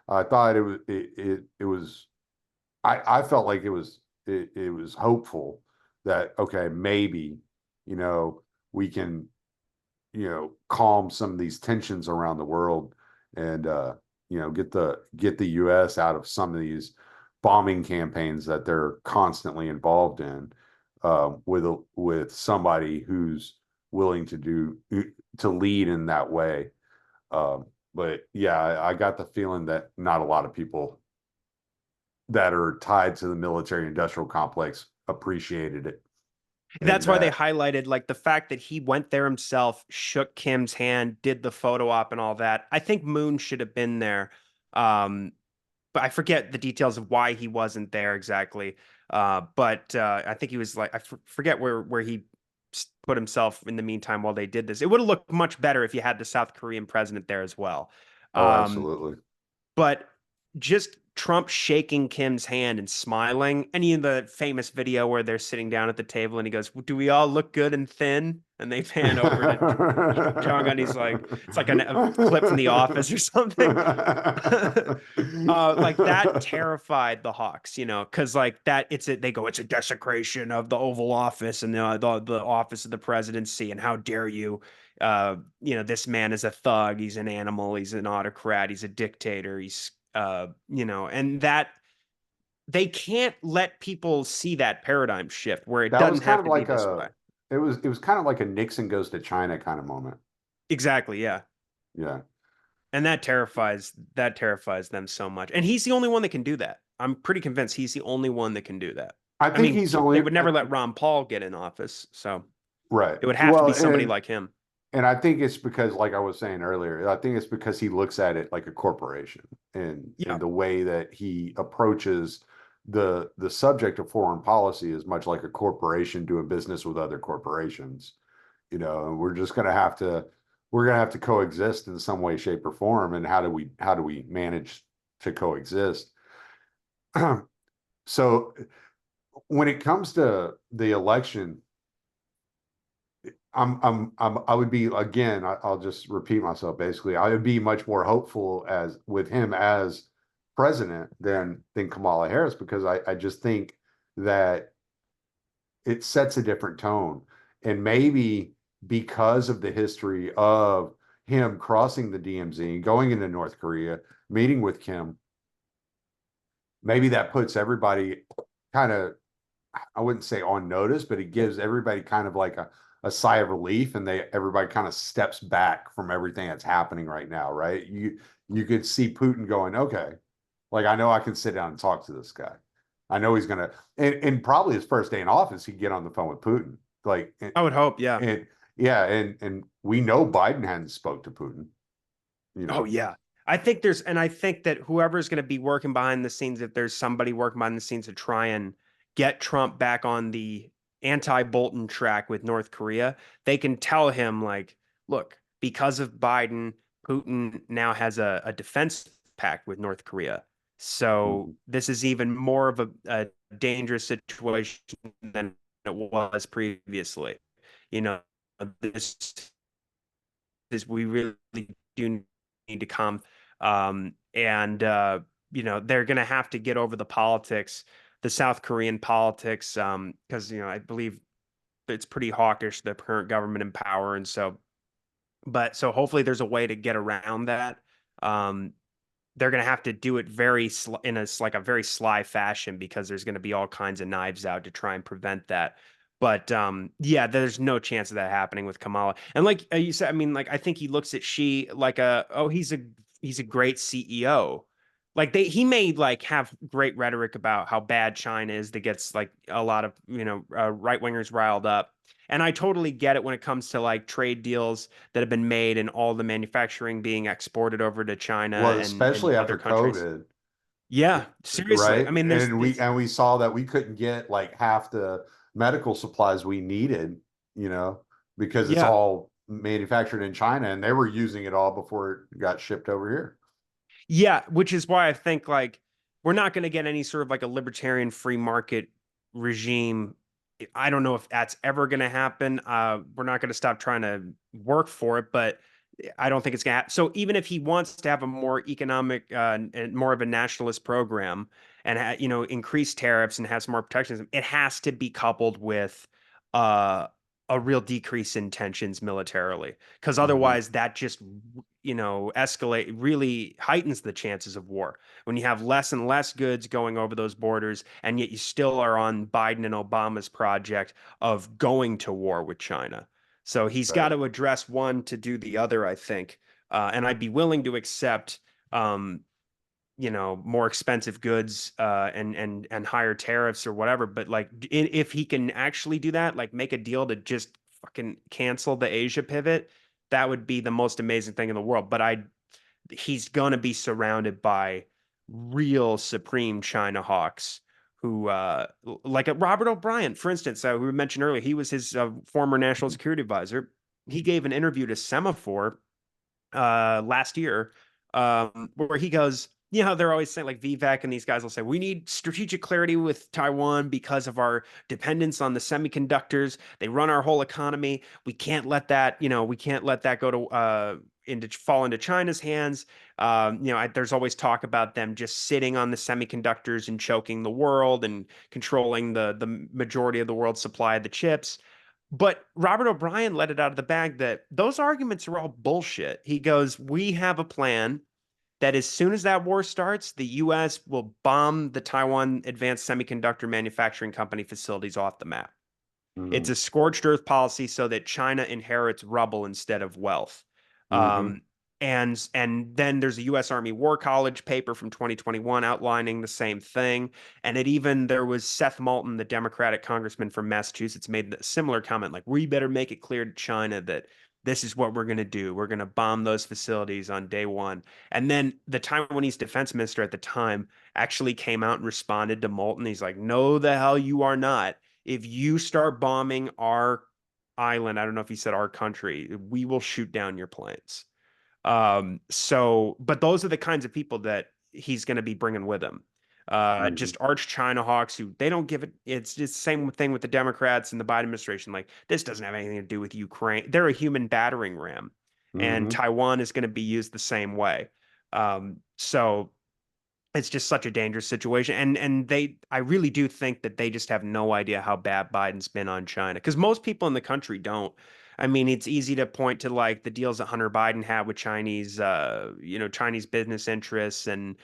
I thought it was. I felt like it was hopeful that, okay, maybe we can calm some of these tensions around the world, and get the US out of some of these bombing campaigns that they're constantly involved in, with somebody who's willing to lead in that way. But yeah, I got the feeling that not a lot of people that are tied to the military industrial complex appreciated it. That's why they highlighted like the fact that he went there himself, shook Kim's hand, did the photo op and all that. I think Moon should have been there. But I forget the details of why he wasn't there exactly. But I think he was like, I forget where he put himself in the meantime while they did this. It would have looked much better if you had the South Korean president there as well. Oh, absolutely. But just Trump shaking Kim's hand and smiling. Any of the famous video where they're sitting down at the table and he goes, "Do we all look good and thin?" And they pan over to Jong-un. He's like, it's like a clip from The Office or something. Like that terrified the Hawks, because like that, it's a desecration of the Oval Office and the office of the presidency. And how dare you? This man is a thug. He's an animal. He's an autocrat. He's a dictator. He's and that they can't let people see that paradigm shift where it doesn't have to be this way. It was kind of like a Nixon goes to China kind of moment. Exactly. Yeah. Yeah. And that terrifies them so much. And he's the only one that can do that. I'm pretty convinced he's the only one that can do that. I I think mean, he's they only would never let Ron Paul get in office, so right. it would have to Well, be somebody like him. and I think it's because, like I was saying earlier, I think it's because he looks at it like a corporation, Yeah. and the way that he approaches the subject of foreign policy is much like a corporation doing business with other corporations, and we're gonna have to coexist in some way, shape, or form. And how do we manage to coexist? So when it comes to the election, I would be, again, I'll just repeat myself. Basically, I would be much more hopeful as with him as president than Kamala Harris, because I just think that it sets a different tone. And maybe because of the history of him crossing the DMZ, going into North Korea, meeting with Kim, maybe that puts everybody kind of, I wouldn't say on notice, but it gives everybody kind of like a sigh of relief, and everybody kind of steps back from everything that's happening right now, right? You could see Putin going, okay, like, I know I can sit down and talk to this guy. I know he's gonna, and probably his first day in office, he'd get on the phone with Putin. Like, I would hope, yeah. and yeah, and we know Biden hadn't spoke to Putin, Oh yeah. I think that whoever's going to be working behind the scenes, if there's somebody working behind the scenes to try and get Trump back on the anti-Bolton track with North Korea, they can tell him, like, look, because of Biden, Putin now has a defense pact with North Korea. So Mhm. this is even more of a dangerous situation than it was previously. You know, this is we really do need to come. And they're going to have to get over the politics, the South Korean politics, because I believe it's pretty hawkish, the current government in power, and so hopefully there's a way to get around that. Um, they're going to have to do it in a very sly fashion, because there's going to be all kinds of knives out to try and prevent that. But yeah, there's no chance of that happening with Kamala. And like you said, I mean, like, I think he looks at Xi like he's a great CEO. Like, he may like have great rhetoric about how bad China is, that gets like a lot of right wingers riled up. And I totally get it when it comes to like trade deals that have been made and all the manufacturing being exported over to China Well, and especially other after countries. COVID, Yeah, seriously. right? I mean, And we saw that we couldn't get like half the medical supplies we needed, you know, because it's yeah, all manufactured in China, and they were using it all before it got shipped over here. yeah, which is why I think like we're not going to get any sort of like a libertarian free market regime. I don't know if that's ever going to happen. We're not going to stop trying to work for it, but I don't think it's going to happen. So even if he wants to have a more economic and more of a nationalist program and increase tariffs and have some more protectionism, it has to be coupled with uh, a real decrease in tensions militarily, because Mhm. otherwise that just escalate really heightens the chances of war when you have less and less goods going over those borders, and yet you still are on Biden and Obama's project of going to war with China. So he's got Right. to address one to do the other, I think. And I'd be willing to accept, more expensive goods and higher tariffs or whatever. But like, if he can actually do that, like make a deal to just fucking cancel the Asia pivot, that would be the most amazing thing in the world. But he's gonna be surrounded by real supreme China hawks who, like a Robert O'Brien, for instance, who we mentioned earlier. He was his former national security advisor. He gave an interview to Semaphore last year, where he goes, they're always saying, like, Vivek and these guys will say, we need strategic clarity with Taiwan because of our dependence on the semiconductors. They run our whole economy. We can't let that go to fall into China's hands. There's always talk about them just sitting on the semiconductors and choking the world and controlling the majority of the world's supply of the chips. But Robert O'Brien let it out of the bag that those arguments are all bullshit. He goes, we have a plan that as soon as that war starts, the US will bomb the Taiwan Advanced Semiconductor Manufacturing Company facilities off the map. It's Mhm. a scorched earth policy so that China inherits rubble instead of wealth. Mhm. Um, And then there's a U.S. Army War College paper from 2021 outlining the same thing. And there was Seth Moulton, the Democratic congressman from Massachusetts, made a similar comment, like, we better make it clear to China that this is what we're going to do. We're going to bomb those facilities on day one. And then the Taiwanese defense minister at the time actually came out and responded to Moulton. He's like, no, the hell you are not. If you start bombing our island, I don't know if he said our country, we will shoot down your planes. But those are the kinds of people that he's going to be bringing with him. Just arch China hawks who they don't give it. It's just the same thing with the Democrats and the Biden administration. Like, this doesn't have anything to do with Ukraine. They're a human battering ram, and Taiwan is going to be used the same way. So it's just such a dangerous situation. And I really do think that they just have no idea how bad Biden's been on China, because most people in the country don't. I mean, it's easy to point to like the deals that Hunter Biden had with Chinese, Chinese business interests, and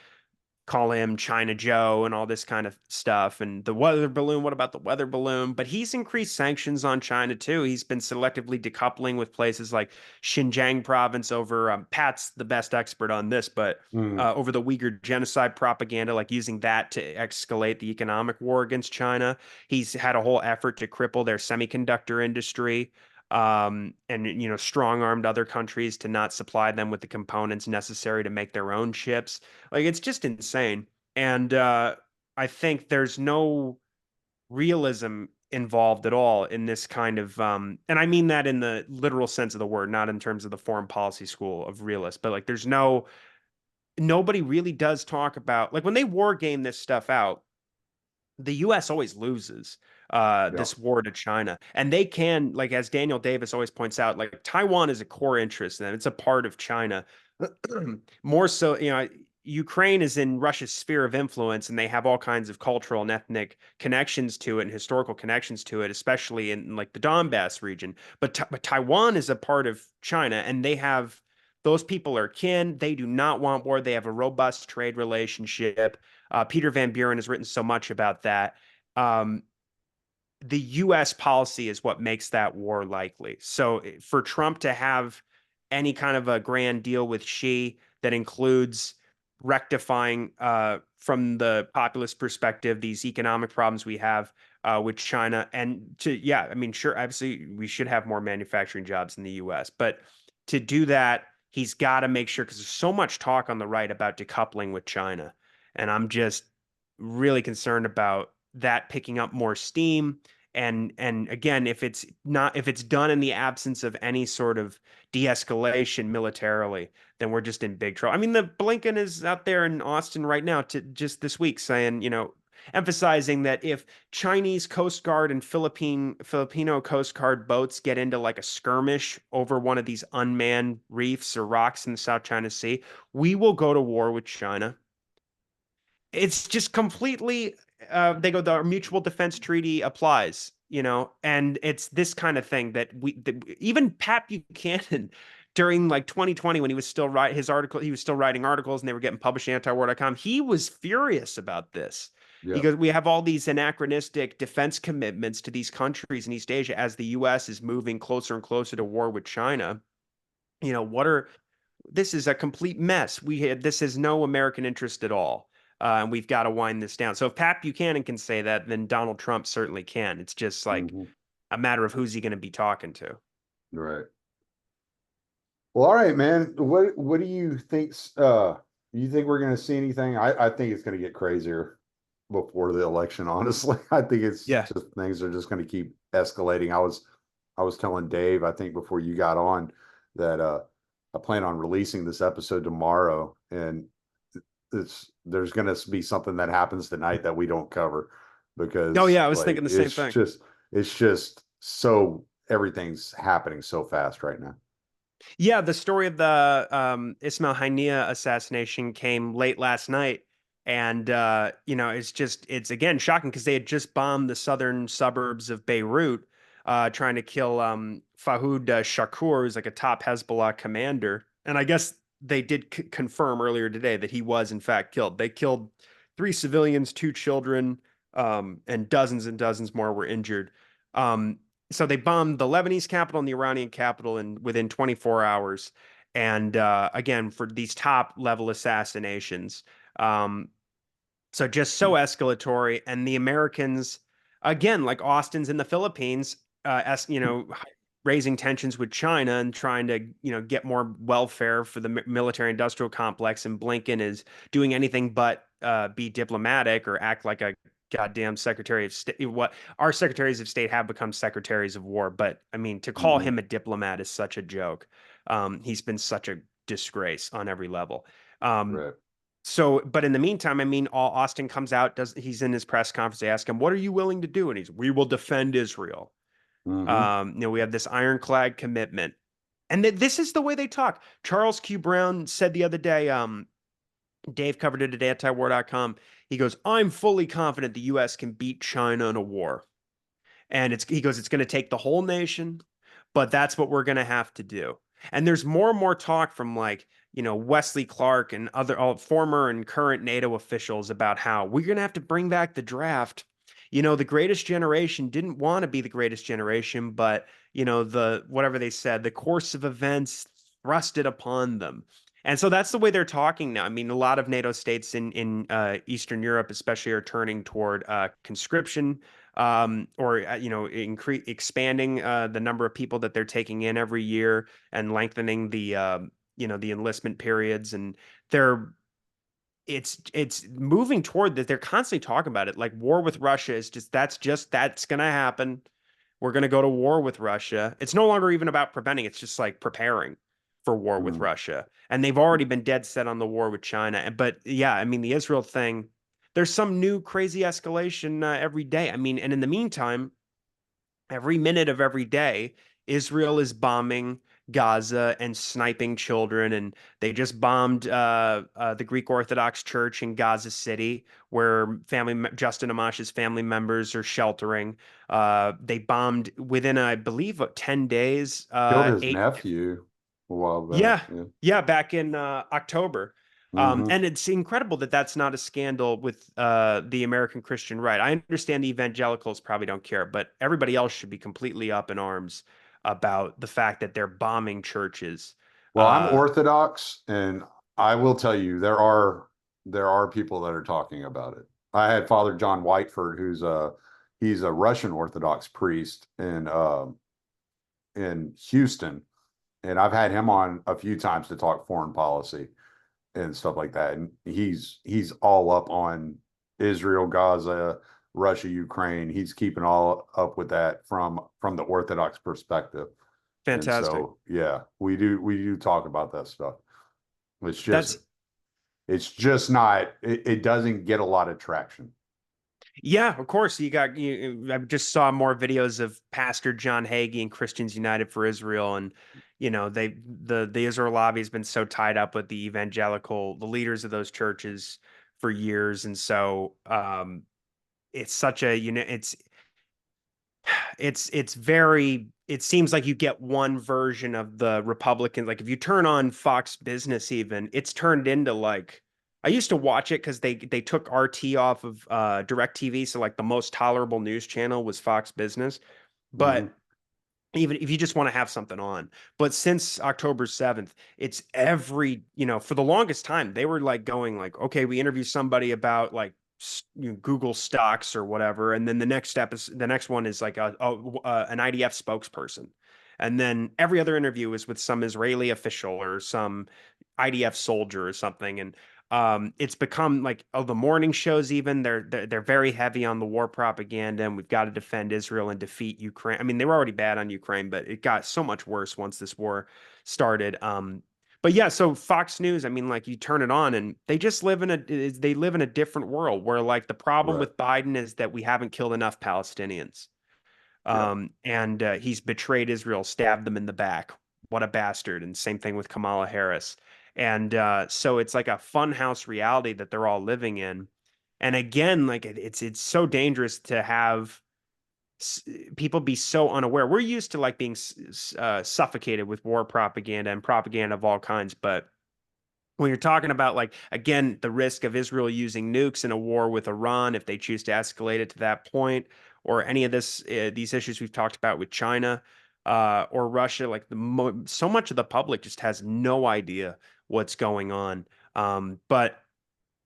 call him China Joe and all this kind of stuff. And the weather balloon, what about the weather balloon? But he's increased sanctions on China too. He's been selectively decoupling with places like Xinjiang province over, Pat's the best expert on this, but over the Uyghur genocide propaganda, like using that to escalate the economic war against China. He's had a whole effort to cripple their semiconductor industry. And strong armed other countries to not supply them with the components necessary to make their own chips. Like, it's just insane. And I think there's no realism involved at all in this kind of and I mean that in the literal sense of the word, not in terms of the foreign policy school of realist, but like nobody really does talk about, like, when they war game this stuff out, the US always loses this war to China. And they can, like, as Daniel Davis always points out, like, Taiwan is a core interest and it's a part of China. More so, Ukraine is in Russia's sphere of influence, and they have all kinds of cultural and ethnic connections to it and historical connections to it, especially in like the Donbass region. But Taiwan is a part of China, and those people are kin. They do not want war. They have a robust trade relationship. Peter Van Buren has written so much about that. The U.S. policy is what makes that war likely. So for Trump to have any kind of a grand deal with Xi that includes rectifying, from the populist perspective, these economic problems we have with China, and I mean, sure, obviously we should have more manufacturing jobs in the U.S., but to do that, he's got to make sure, because there's so much talk on the right about decoupling with China. And I'm just really concerned about that picking up more steam. And again, if it's done in the absence of any sort of de-escalation militarily, then we're just in big trouble. I mean, the Blinken is out there in Austin right now, to just this week, saying, emphasizing that if Chinese Coast Guard and Filipino Coast Guard boats get into like a skirmish over one of these unmanned reefs or rocks in the South China Sea, we will go to war with China. It's just completely, the mutual defense treaty applies, and it's this kind of thing that even Pat Buchanan during like 2020, when he was still he was still writing articles and they were getting published in antiwar.com. He was furious about this. Because we have all these anachronistic defense commitments to these countries in East Asia as the US is moving closer and closer to war with China. This is a complete mess. This has no American interest at all. And we've got to wind this down. So if Pat Buchanan can say that, then Donald Trump certainly can. It's just like a matter of who's he going to be talking to. Right. Well, all right, man. What do you think? You think we're going to see anything? I think it's going to get crazier before the election. Honestly, I think it's just things are just going to keep escalating. I was telling Dave, I think before you got on, that I plan on releasing this episode tomorrow, and there's going to be something that happens tonight that we don't cover, because I was thinking the same thing. It's just so everything's happening so fast right now. Yeah, the story of the Ismail Haniyeh assassination came late last night, and it's again shocking, because they had just bombed the southern suburbs of Beirut, trying to kill Fahoud Shakur, who's like a top Hezbollah commander, and I guess they did confirm earlier today that he was in fact killed. They killed 3 civilians, 2 children, and dozens more were injured. So they bombed the Lebanese capital and the Iranian capital within 24 hours. And again, for these top level assassinations. So just so escalatory. And the Americans, again, like Austin's in the Philippines, raising tensions with China and trying to, get more welfare for the military industrial complex. And Blinken is doing anything but be diplomatic or act like a goddamn secretary of state. What our secretaries of state have become secretaries of war. But I mean, to call Mhm. him a diplomat is such a joke. He's been such a disgrace on every level. Um, Right. so, but in the meantime, I mean, Austin comes out, he's in his press conference. They ask him, "What are you willing to do?" And we will defend Israel. Hmm. We have this ironclad commitment, and this is the way they talk. Charles Q. Brown said the other day, Dave covered it at antiwar.com. He goes, "I'm fully confident the U.S. can beat China in a war." And he goes, it's going to take the whole nation, but that's what we're going to have to do. And there's more and more talk from like, Wesley Clark and other former and current NATO officials about how we're going to have to bring back the draft. The greatest generation didn't want to be the greatest generation, but the whatever they said, the course of events thrust it upon them. And so that's the way they're talking now. I mean, a lot of NATO states in Eastern Europe, especially, are turning toward conscription, or expanding the number of people that they're taking in every year and lengthening the enlistment periods. And they're it's moving toward that. They're constantly talking about it. Like war with Russia is that's gonna happen. We're gonna go to war with Russia. It's no longer even about preventing. It's just like preparing for war with Mm. Russia. And they've already been dead set on the war with China. But yeah, I mean the Israel thing. There's some new crazy escalation every day. I mean, and in the meantime, every minute of every day, Israel is bombing Gaza and sniping children. And they just bombed the Greek Orthodox Church in Gaza City, where Justin Amash's family members are sheltering. They bombed within, I believe, 10 days, Killed his eight. nephew a while back. Yeah, Yeah. yeah, back in October. Hmm. And it's incredible that that's not a scandal with the American Christian right. I understand the evangelicals probably don't care, but everybody else should be completely up in arms about the fact that they're bombing churches. Well, I'm Uh, Orthodox, and I will tell you there are people that are talking about it. I had Father John Whiteford, he's a Russian Orthodox priest in Houston, and I've had him on a few times to talk foreign policy and stuff like that. And he's all up on Israel, Gaza, Russia, Ukraine. He's keeping all up with that from the Orthodox perspective. And Fantastic. so, yeah, we do talk about that stuff. It's just That's it's just not it doesn't get a lot of traction. Yeah, of course. I just saw more videos of Pastor John Hagee and Christians United for Israel, and the Israel lobby has been so tied up with the leaders of those churches for years, and so it's such a it's very it seems like you get one version of the Republican. Like if you turn on Fox Business, even it's turned into like I used to watch it because they took RT off of DirecTV, so like the most tolerable news channel was Fox Business. Hmm. But even if you just want to have something on. But since October 7th, it's every, for the longest time, they were like going like, okay, we interview somebody about like Google stocks or whatever. And then the next one is like an IDF spokesperson. And then every other interview is with some Israeli official or some IDF soldier or something. And it's become like the morning shows. Even they're very heavy on the war propaganda, and we've got to defend Israel and defeat Ukraine. I mean, they were already bad on Ukraine, but it got so much worse once this war started. But yeah, so Fox News, I mean, like you turn it on, and they live in a different world where like the problem Right. with Biden is that we haven't killed enough Palestinians. Yeah. And he's betrayed Israel, stabbed them in the back. What a bastard. And same thing with Kamala Harris. And so it's like a funhouse reality that they're all living in. And again, like it's so dangerous to have people be so unaware. We're used to like being suffocated with war propaganda and propaganda of all kinds, but when you're talking about like again the risk of Israel using nukes in a war with Iran if they choose to escalate it to that point, or any of these issues we've talked about with China, or Russia. Like so much of the public just has no idea what's going on. But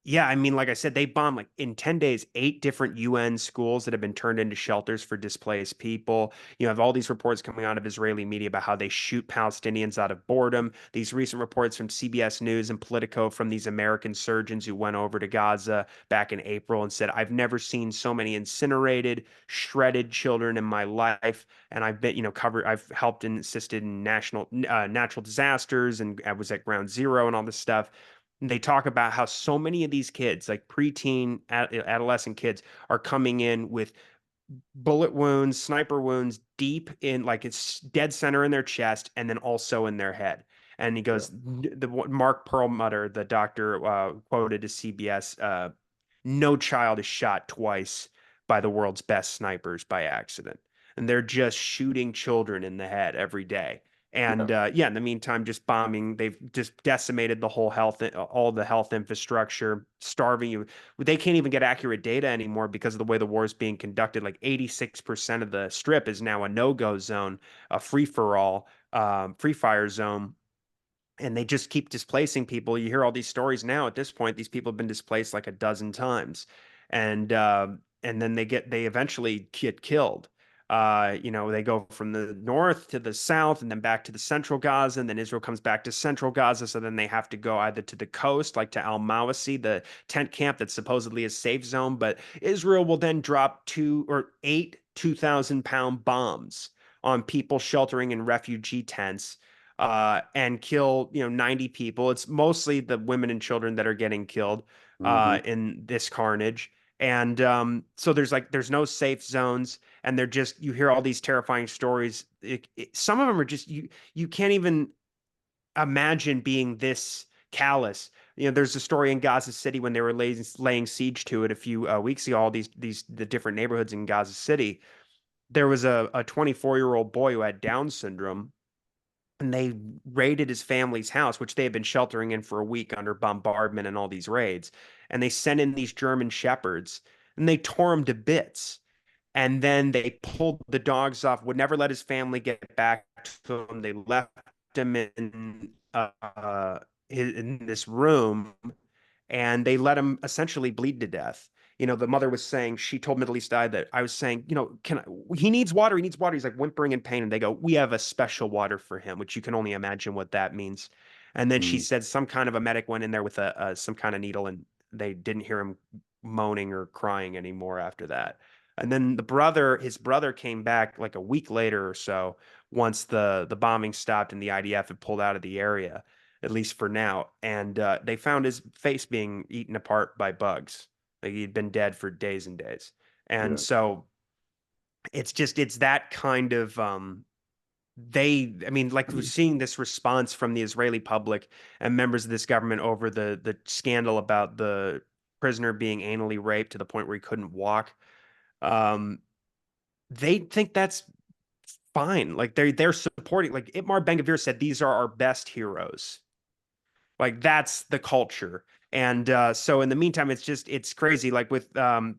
yeah, I mean, like I said, they bombed like in 10 days, 8 different UN schools that have been turned into shelters for displaced people. You have all these reports coming out of Israeli media about how they shoot Palestinians out of boredom. These recent reports from CBS News and Politico from these American surgeons who went over to Gaza back in April and said, I've never seen so many incinerated, shredded children in my life. And I've been, I've helped and assisted in natural disasters, and I was at ground zero and all this stuff. They talk about how so many of these kids, like preteen, adolescent kids, are coming in with bullet wounds, sniper wounds deep in, like it's dead center in their chest, and then also in their head. And he goes, the Mark Perlmutter, the doctor, quoted to CBS, no child is shot twice by the world's best snipers by accident. And they're just shooting children in the head every day. And yeah, in the meantime, just bombing. They've just decimated the whole all the health infrastructure, starving you. They can't even get accurate data anymore because of the way the war is being conducted. Like 86% of the strip is now a no-go zone, a free-for-all, free fire zone, and they just keep displacing people. You hear all these stories now. At this point, these people have been displaced like a dozen times, and then they eventually get killed. They go from the north to the south, and then back to the central Gaza, and then Israel comes back to central Gaza. So then they have to go either to the coast, like to Al Mawasi, the tent camp that's supposedly a safe zone. But Israel will then drop 8 2,000-pound bombs on people sheltering in refugee tents, and kill 90 people. It's mostly the women and children that are getting killed in this carnage. And so there's no safe zones, and you hear all these terrifying stories. Some of them are just you can't even imagine being this callous. There's a story in Gaza City when they were laying siege to it a few weeks ago. All the different neighborhoods in Gaza City. There was a 24-year-old boy who had Down syndrome, and they raided his family's house, which they had been sheltering in for a week under bombardment and all these raids. And they sent in these German shepherds, and they tore him to bits. And then they pulled the dogs off, would never let his family get back to him. They left him in this room, and they let him essentially bleed to death. The mother was saying, she told Middle East Eye that I was saying, he needs water. He needs water. He's like whimpering in pain. And they go, we have a special water for him, which you can only imagine what that means. And then she said some kind of a medic went in there with some kind of needle, and they didn't hear him moaning or crying anymore after that. And then his brother came back like a week later or so, once the bombing stopped and the IDF had pulled out of the area, at least for now. And they found his face being eaten apart by bugs. Like he'd been dead for days and days. And so it's that kind of like we're seeing this response from the Israeli public and members of this government over the scandal about the prisoner being anally raped to the point where he couldn't walk. They think that's fine. Like they're supporting, like Itmar Ben-Gvir said, these are our best heroes. Like that's the culture. And so in the meantime, it's crazy. Like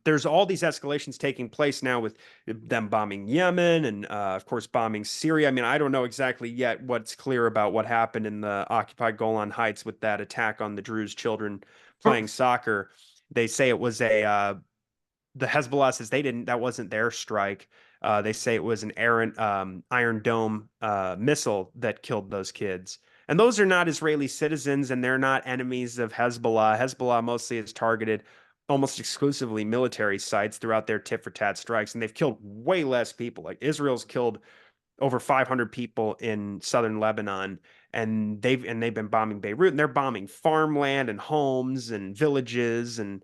there's all these escalations taking place now with them bombing Yemen and of course bombing Syria. I mean, I don't know exactly yet what's clear about what happened in the occupied Golan Heights with that attack on the Druze children playing soccer. They say it was the Hezbollah says that wasn't their strike. They say it was an errant Iron Dome missile that killed those kids. And those are not Israeli citizens, and they're not enemies of Hezbollah. Hezbollah mostly has targeted almost exclusively military sites throughout their tit-for-tat strikes, and they've killed way less people. Like Israel's killed over 500 people in southern Lebanon, and they've been bombing Beirut, and they're bombing farmland and homes and villages, and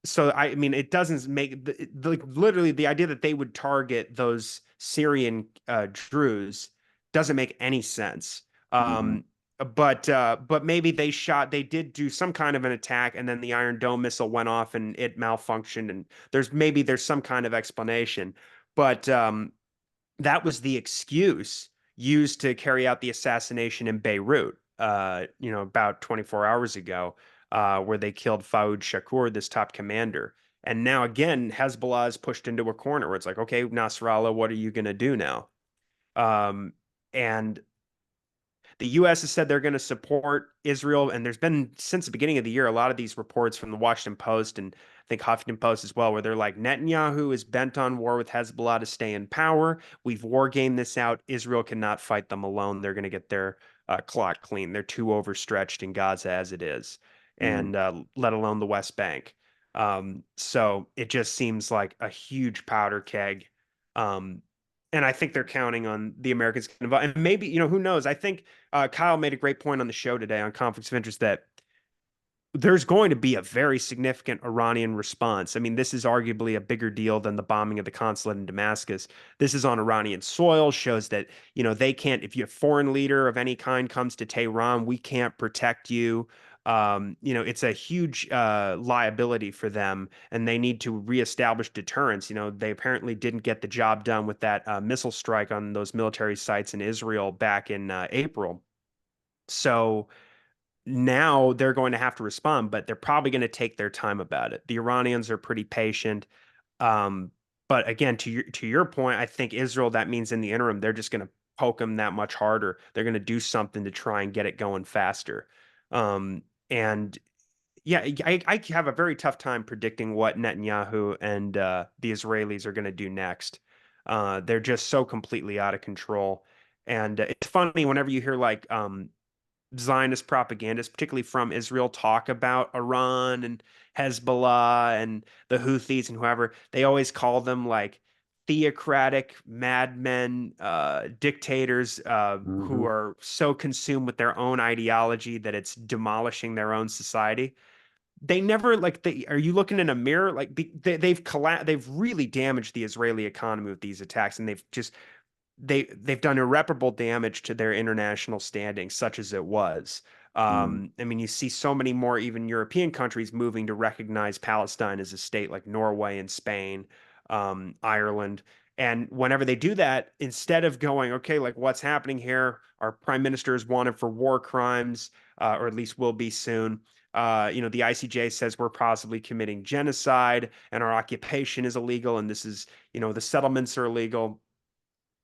so I mean it doesn't make literally the idea that they would target those Syrian Druze doesn't make any sense. But maybe they did do some kind of an attack, and then the Iron Dome missile went off and it malfunctioned, and there's some kind of explanation. But that was the excuse used to carry out the assassination in Beirut, about 24 hours ago, where they killed Faoud Shakur, this top commander. And now again, Hezbollah is pushed into a corner where it's like, okay, Nasrallah, what are you going to do now? And the U.S. has said they're going to support Israel, and there's been since the beginning of the year a lot of these reports from the Washington Post and I think Huffington Post as well, where they're like, Netanyahu is bent on war with Hezbollah to stay in power. We've war gamed this out. Israel cannot fight them alone. They're going to get their clock clean. They're too overstretched in Gaza as it is, and let alone the West Bank. So it just seems like a huge powder keg. And I think they're counting on the Americans. And maybe, who knows? I think Kyle made a great point on the show today on Conflicts of Interest that there's going to be a very significant Iranian response. I mean, this is arguably a bigger deal than the bombing of the consulate in Damascus. This is on Iranian soil, shows that, they can't, if a foreign leader of any kind comes to Tehran, we can't protect you. It's a huge liability for them, and they need to reestablish deterrence. They apparently didn't get the job done with that missile strike on those military sites in Israel back in April. So now they're going to have to respond, but they're probably going to take their time about it. The Iranians are pretty patient. But again, to your point, I think Israel, that means in the interim, they're just going to poke them that much harder. They're going to do something to try and get it going faster. And yeah, I have a very tough time predicting what Netanyahu and the Israelis are going to do next. They're just so completely out of control. And it's funny whenever you hear like Zionist propagandists, particularly from Israel, talk about Iran and Hezbollah and the Houthis and whoever. They always call them like theocratic madmen, dictators who are so consumed with their own ideology that it's demolishing their own society. They never are you looking in a mirror? Like they've really damaged the Israeli economy with these attacks, and they've done irreparable damage to their international standing, such as it was. I mean, you see so many more even European countries moving to recognize Palestine as a state, like Norway and Spain, Ireland. And whenever they do that, instead of going, okay, like what's happening here? Our prime minister is wanted for war crimes, or at least will be soon. The ICJ says we're possibly committing genocide and our occupation is illegal, and this is, the settlements are illegal.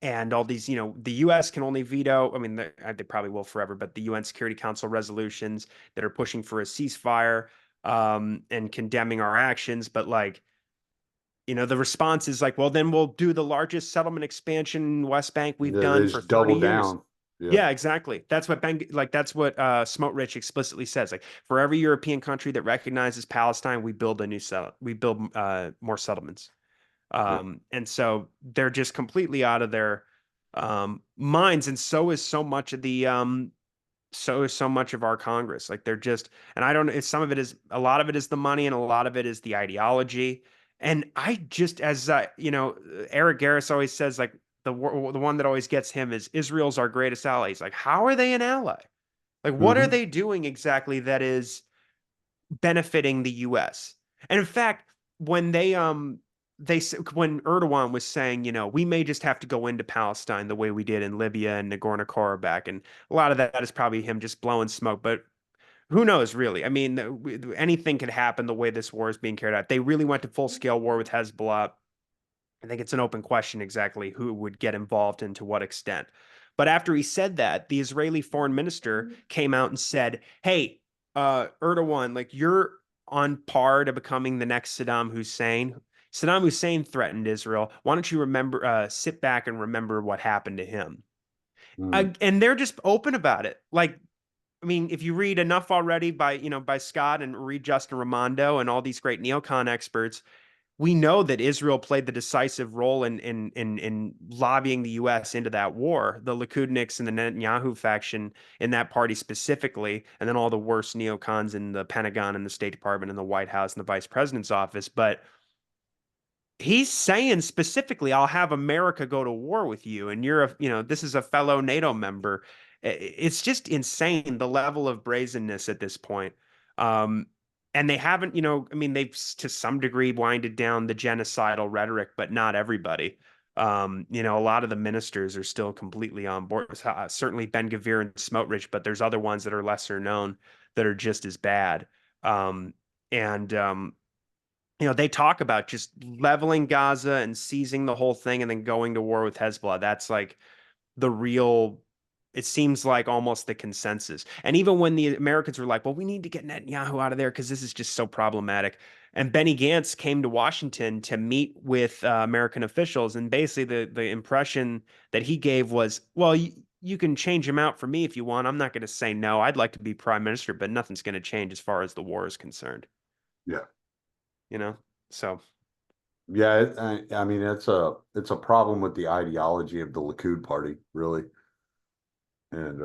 And all these, the U.S. can only veto. I mean, they probably will forever, but the UN Security Council resolutions that are pushing for a ceasefire and condemning our actions. But the response is like, well, then we'll do the largest settlement expansion in West Bank we've done for 30 years. Down. Yeah, exactly. That's what Smotrich explicitly says. Like, for every European country that recognizes Palestine, we build more settlements. And so they're just completely out of their minds, and so is so much of our Congress. Like they're just, and I don't know, a lot of it is the money, and a lot of it is the ideology. And I just, as Eric Garris always says, like the one that always gets him is Israel's our greatest ally. He's like, how are they an ally? Like, what are they doing exactly that is benefiting the U.S.? And in fact, when when Erdogan was saying, we may just have to go into Palestine the way we did in Libya and Nagorno-Karabakh, and a lot of that is probably him just blowing smoke, but who knows, really? I mean, anything could happen the way this war is being carried out. They really went to full-scale war with Hezbollah. I think it's an open question exactly who would get involved and to what extent. But after he said that, the Israeli foreign minister came out and said, hey, Erdogan, like you're on par to becoming the next Saddam Hussein. Saddam Hussein threatened Israel. Why don't you sit back and remember what happened to him? And they're just open about it. Like, I mean, if you read enough already by Scott and read Justin Raimondo and all these great neocon experts, we know that Israel played the decisive role in lobbying the U.S. into that war. The Likudniks and the Netanyahu faction in that party specifically, and then all the worst neocons in the Pentagon and the State Department and the White House and the Vice President's office. But he's saying specifically, I'll have America go to war with you. And this is a fellow NATO member. It's just insane, the level of brazenness at this point. And they haven't, I mean, they've to some degree winded down the genocidal rhetoric, but not everybody. A lot of the ministers are still completely on board. Certainly Ben-Gvir and Smotrich, but there's other ones that are lesser known that are just as bad. they talk about just leveling Gaza and seizing the whole thing and then going to war with Hezbollah. That's like the real, it seems like almost the consensus. And even when the Americans were like, well, we need to get Netanyahu out of there because this is just so problematic. And Benny Gantz came to Washington to meet with American officials. And basically, the impression that he gave was, well, you can change him out for me if you want. I'm not going to say no. I'd like to be prime minister, but nothing's going to change as far as the war is concerned. Yeah. So. Yeah, I mean it's a problem with the ideology of the Likud party, really, and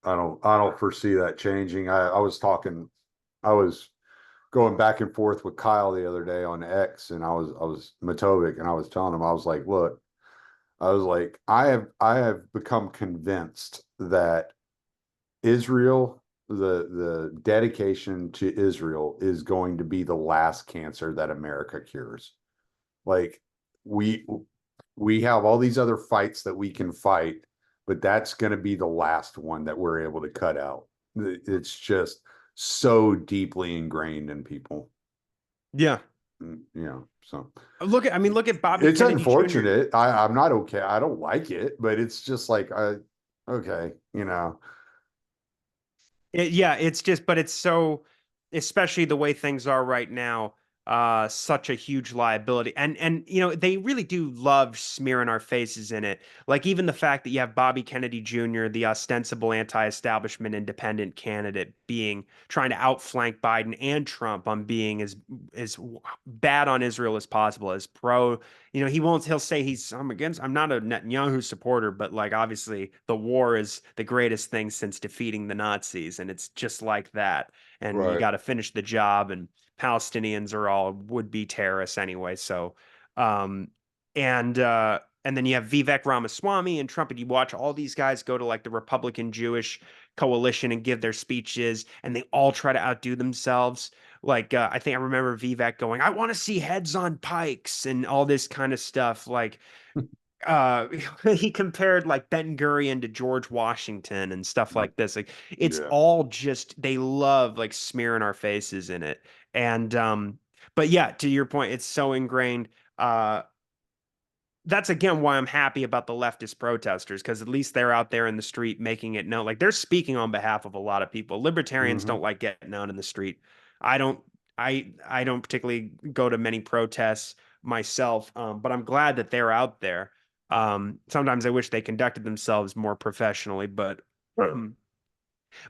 I don't foresee that changing. I was going back and forth with Kyle the other day on X, and I was Matovik, and I was telling him, I was like, look, I have become convinced that Israel, the dedication to Israel is going to be the last cancer that America cures. Like we we have all these other fights that we can fight, but that's going to be the last one that we're able to cut out. It's just so deeply ingrained in people. Yeah. So Look at Bobby it's Kennedy Jr. unfortunate. I'm not okay. I don't like it, but it's just like, okay, Yeah, it's just, but it's so, especially the way things are right now, such a huge liability. And they really do love smearing our faces in it. Like even the fact that you have Bobby Kennedy Jr., the ostensible anti-establishment independent candidate, trying to outflank Biden and Trump on being as bad on Israel as possible, as pro. He'll say I'm not a Netanyahu supporter, but like obviously the war is the greatest thing since defeating the Nazis, and it's just like that. And you right. got to finish the job, and Palestinians are all would-be terrorists anyway. So, um, and then you have Vivek Ramaswamy and Trump, and you watch all these guys go to like the Republican Jewish coalition and give their speeches, and they all try to outdo themselves. Like I think I remember Vivek going, "I want to see heads on pikes" and all this kind of stuff. Like uh he compared like Ben Gurion to George Washington and stuff like this. Like it's Yeah. all just they love like smearing our faces in it. And but yeah, to your point, it's so ingrained. That's again why I'm happy about the leftist protesters, because at least they're out there in the street making it known. Like they're speaking on behalf of a lot of people. Libertarians Mm-hmm. don't like getting out in the street. I don't I don't particularly go to many protests myself, but I'm glad that they're out there. Sometimes I wish they conducted themselves more professionally, but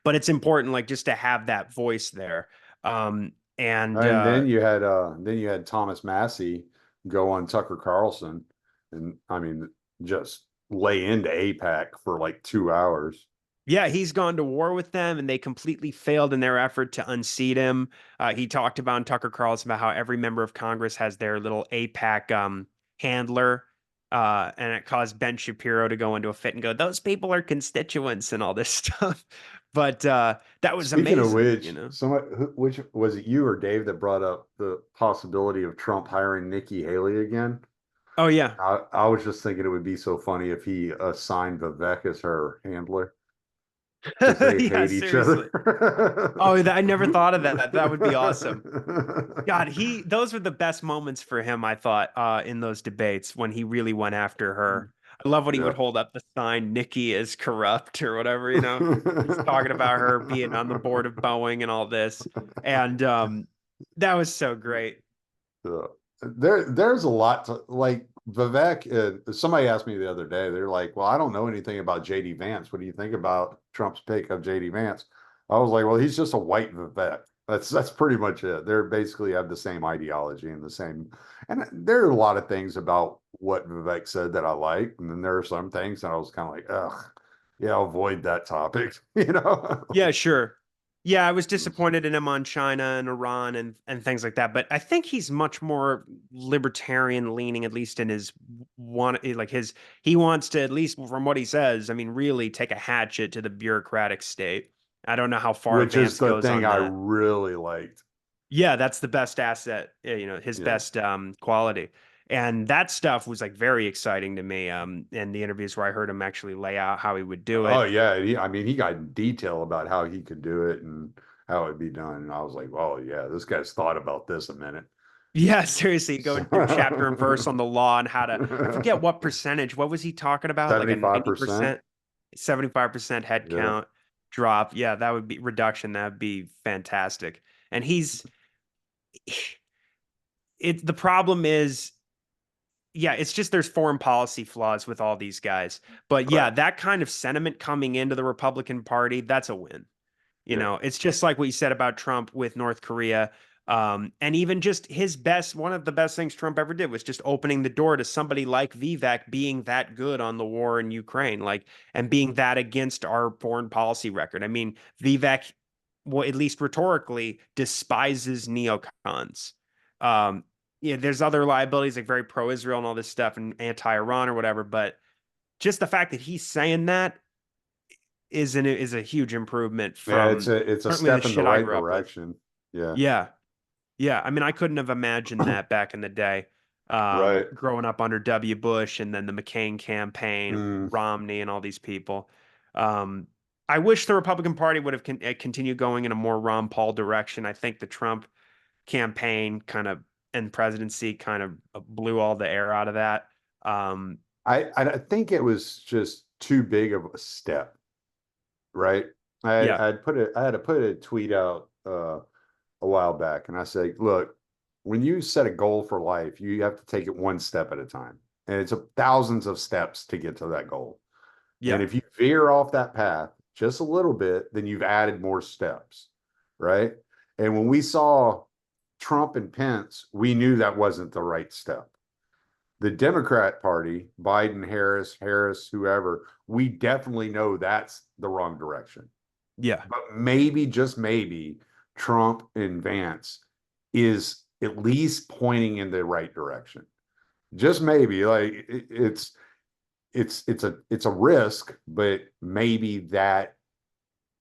it's important like just to have that voice there. And And then you had Thomas Massey go on Tucker Carlson, and I mean just lay into APAC for like 2 hours. Yeah, he's gone to war with them, and they completely failed in their effort to unseat him. He talked about in Tucker Carlson about how every member of Congress has their little APAC handler, and it caused Ben Shapiro to go into a fit and go, "Those people are constituents," and all this stuff. But that was Speaking of amazing, which, which was it, you or Dave, that brought up the possibility of Trump hiring Nikki Haley again? Oh yeah. I was just thinking it would be so funny if he assigned Vivek as her handler, because they Yeah, hate each seriously. other. Oh, I never thought of that. That would be awesome. God, those were the best moments for him, I thought, in those debates when he really went after her. I love when he Yeah. would hold up the sign, "Nikki is corrupt" or whatever, He's talking about her being on the board of Boeing and all this. And that was so great. Yeah. There's a lot to like. Vivek, somebody asked me the other day, they're like, well, I don't know anything about JD Vance. What do you think about Trump's pick of JD Vance? I was like, well, he's just a white Vivek. That's pretty much it. They're basically have the same ideology and the same, and there are a lot of things about what Vivek said that I like. And then there are some things that I was kind of like, ugh, yeah, I'll avoid that topic, Yeah, sure. Yeah, I was disappointed in him on China and Iran and things like that, but I think he's much more libertarian leaning, at least in his he wants to, at least from what he says, I mean, really take a hatchet to the bureaucratic state. I don't know how far Which is Vance the goes thing on I that. really liked. Yeah, that's the best asset, his Yeah. best quality. And that stuff was like very exciting to me. In the interviews where I heard him actually lay out how he would do Oh it. yeah, I mean, he got in detail about how he could do it and how it'd be done. And I was like, oh yeah, this guy's thought about this a minute. Yeah, seriously, go through chapter and verse on the law and how to, I forget what percentage, what was he talking about? Like a 75%. 90%, 75% head Yeah. count drop. Yeah, that would be reduction. That'd be fantastic. And the problem is, yeah, it's just there's foreign policy flaws with all these guys. But yeah, Right. that kind of sentiment coming into the Republican Party, that's a win. Yeah. It's just like what you said about Trump with North Korea. And even just one of the best things Trump ever did was just opening the door to somebody like Vivek being that good on the war in Ukraine, like, and being that against our foreign policy record. I mean, Vivek, well, at least rhetorically, despises neocons. Um, yeah, there's other liabilities like very pro-Israel and all this stuff and anti-Iran or whatever, but just the fact that he's saying that is a huge improvement Yeah, from it's a certainly the step in the shit I right grew up with. direction. Yeah. Yeah. Yeah. I mean, I couldn't have imagined that back in the day. Right. Growing up under W. Bush and then the McCain campaign, Mm, Romney and all these people. Um, I wish the Republican Party would have continued going in a more Ron Paul direction. I think the Trump campaign kind of and presidency kind of blew all the air out of that. Um, I think it was just too big of a step, right? yeah. I had to put a tweet out a while back, and I said, look, when you set a goal for life, you have to take it one step at a time, and it's thousands of steps to get to that goal. And Yeah. if you veer off that path just a little bit, then you've added more steps, right? And when we saw Trump and Pence, we knew that wasn't the right step. The Democrat Party, Biden, Harris, whoever, we definitely know that's the wrong direction. Yeah. But maybe, just maybe, Trump and Vance is at least pointing in the right direction. Just maybe, like it's a risk, but maybe that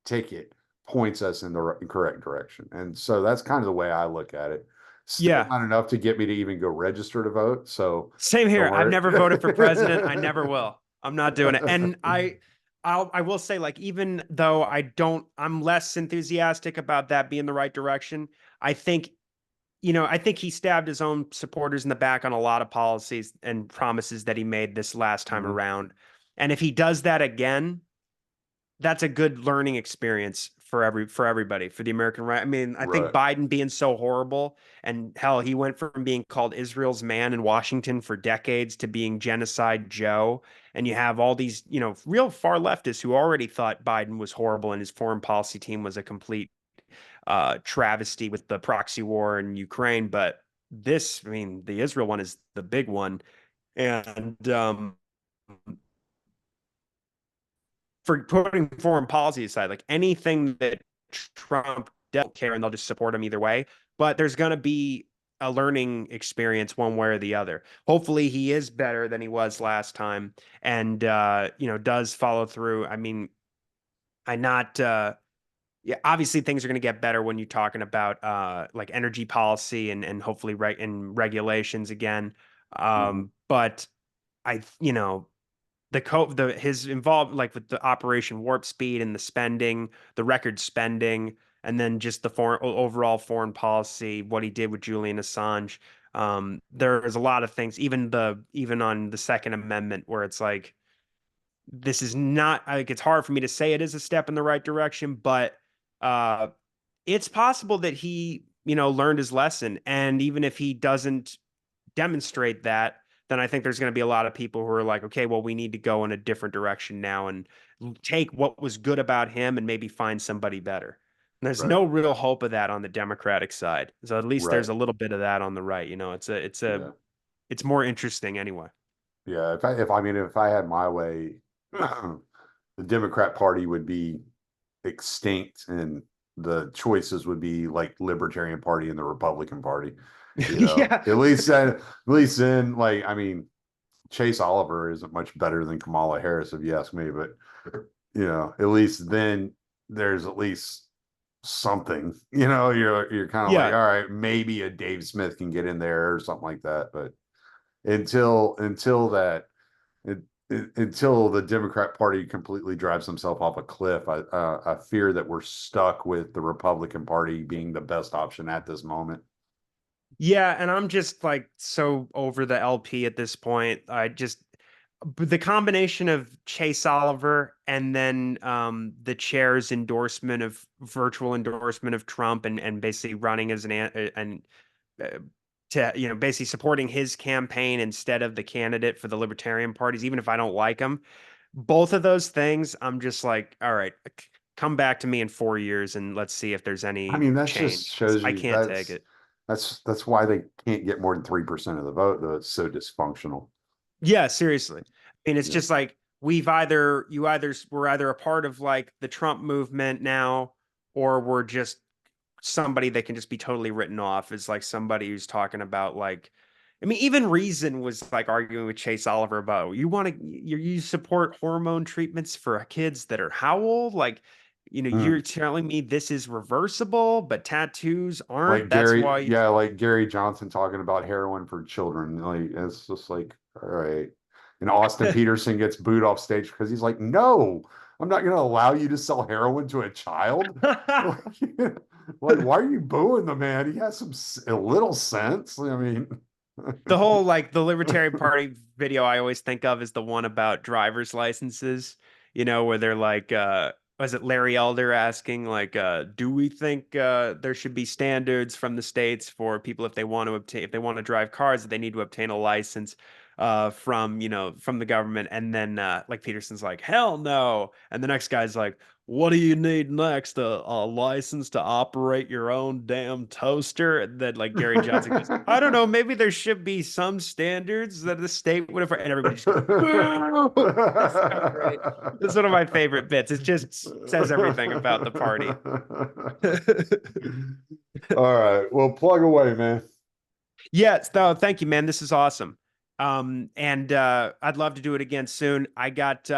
ticket points us in the correct direction. And so that's kind of the way I look at it. Still Yeah. not enough to get me to even go register to vote. So Same don't here. I've worry. never voted for president. I never will. I'm not doing it. And I will say, like, even though I'm less enthusiastic about that being the right direction. I think, I think he stabbed his own supporters in the back on a lot of policies and promises that he made this last time Mhm. around. And if he does that again, that's a good learning experience for everybody, for the American right. I mean, I think Right. Biden being so horrible, and hell, he went from being called Israel's man in Washington for decades to being Genocide Joe. And you have all these, real far leftists who already thought Biden was horrible and his foreign policy team was a complete travesty with the proxy war in Ukraine. But this, I mean, the Israel one is the big one. And for putting foreign policy aside, like anything that Trump don't care and they'll just support him either way. But there's going to be a learning experience one way or the other. Hopefully he is better than he was last time and, does follow through. I mean, I not, yeah, obviously things are going to get better when you're talking about like energy policy and hopefully and regulations again. Mhm. But I, his involved like with the Operation Warp Speed and the spending, the record spending, and then just the overall foreign policy, what he did with Julian Assange. There is a lot of things, even on the Second Amendment, where it's like this is not like it's hard for me to say it is a step in the right direction, but uh, it's possible that he, learned his lesson, and even if he doesn't demonstrate that, then I think there's going to be a lot of people who are like, okay, well, we need to go in a different direction now and take what was good about him and maybe find somebody better. And there's Right. no real hope of that on the Democratic side. So at least Right. there's a little bit of that on the right. Yeah. It's more interesting anyway. Yeah. If I had my way, the Democrat Party would be extinct and the choices would be like Libertarian Party and the Republican Party. Yeah. At least then, like, I mean, Chase Oliver isn't much better than Kamala Harris, if you ask me, but at least then there's at least something. You're kind of like, Yeah. all right, maybe a Dave Smith can get in there or something like that. But until that, it, until the Democrat Party completely drives himself off a cliff, I fear that we're stuck with the Republican Party being the best option at this moment. Yeah, and I'm just like so over the LP at this point. The combination of Chase Oliver and then the chair's endorsement of virtual endorsement of Trump and basically running as an uh, to basically supporting his campaign instead of the candidate for the Libertarian parties, even if I don't like him. Both of those things, I'm just like, all right, come back to me in 4 years and let's see if there's I any mean, that just change. shows I you can't take it. that's why they can't get more than 3% of the vote, though. It's so dysfunctional. Yeah, seriously. I mean, it's Yeah. just like we're either a part of like the Trump movement now, or we're just somebody that can just be totally written off as like somebody who's talking about like, I mean, even Reason was like arguing with Chase Oliver about you support hormone treatments for kids that are how old? Like, Mm. you're telling me this is reversible, but tattoos Like aren't. That's Gary, why. yeah, like Gary Johnson talking about heroin for children. Like it's just like, all right. And Austin Peterson gets booed off stage because he's like, no, I'm not going to allow you to sell heroin to a child. Like, why are you booing the man? He has a little sense. I mean, The whole like the Libertarian Party video I always think of is the one about driver's licenses, where they're like, was it Larry Elder asking like, do we think there should be standards from the states for people if they want to drive cars that they need to obtain a license from the government, and then like Peterson's like, hell no, and the next guy's like, what do you need next? A license to operate your own damn toaster? And then like Gary Johnson goes, I don't know, maybe there should be some standards that the state would have, and everybody just goes, boo! It's so great. It's one of my favorite bits. It just says everything about the party. All right. Well, plug away, man. Yes, though, thank you, man. This is awesome. And I'd love to do it again soon. I got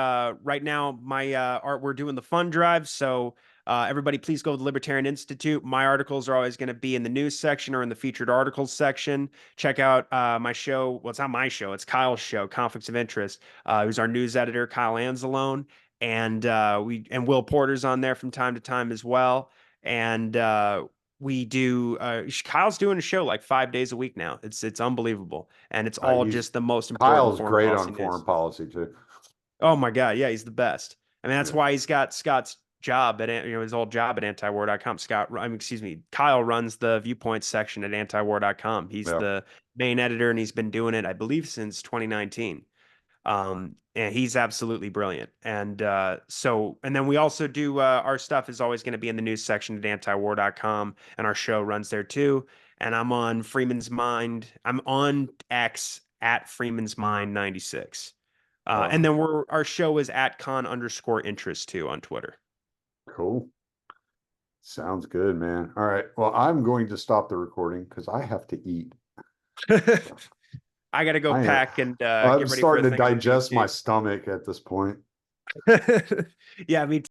right now my art, we're doing the fund drive. So everybody please go to the Libertarian Institute. My articles are always going to be in the news section or in the featured articles section. Check out my show. Well, it's not my show, it's Kyle's show, Conflicts of Interest, who's our news editor, Kyle Anzalone. And Will Porter's on there from time to time as well. And we do Kyle's doing a show like 5 days a week now. It's unbelievable, and it's all He's just the most important Kyle's foreign great policy on foreign news. policy too. Oh my god, yeah, he's the best. I mean, that's Yeah. why he's got Scott's job at his old job at antiwar.com. Excuse me, Kyle runs the viewpoints section at antiwar.com. He's Yeah. the main editor, and he's been doing it, I believe, since 2019. And he's absolutely brilliant. And then we also do our stuff is always going to be in the news section at antiwar.com, and our show runs there too. And I'm on Freeman's Mind. I'm on X at Freeman's Mind 96. And Awesome. then our show is at con_interest too on Twitter. Cool. Sounds good, man. All right. Well, I'm going to stop the recording because I have to eat. I got to go I am, pack and I'm get ready for starting a to thing on the digest my 15th. stomach at this point. Yeah, me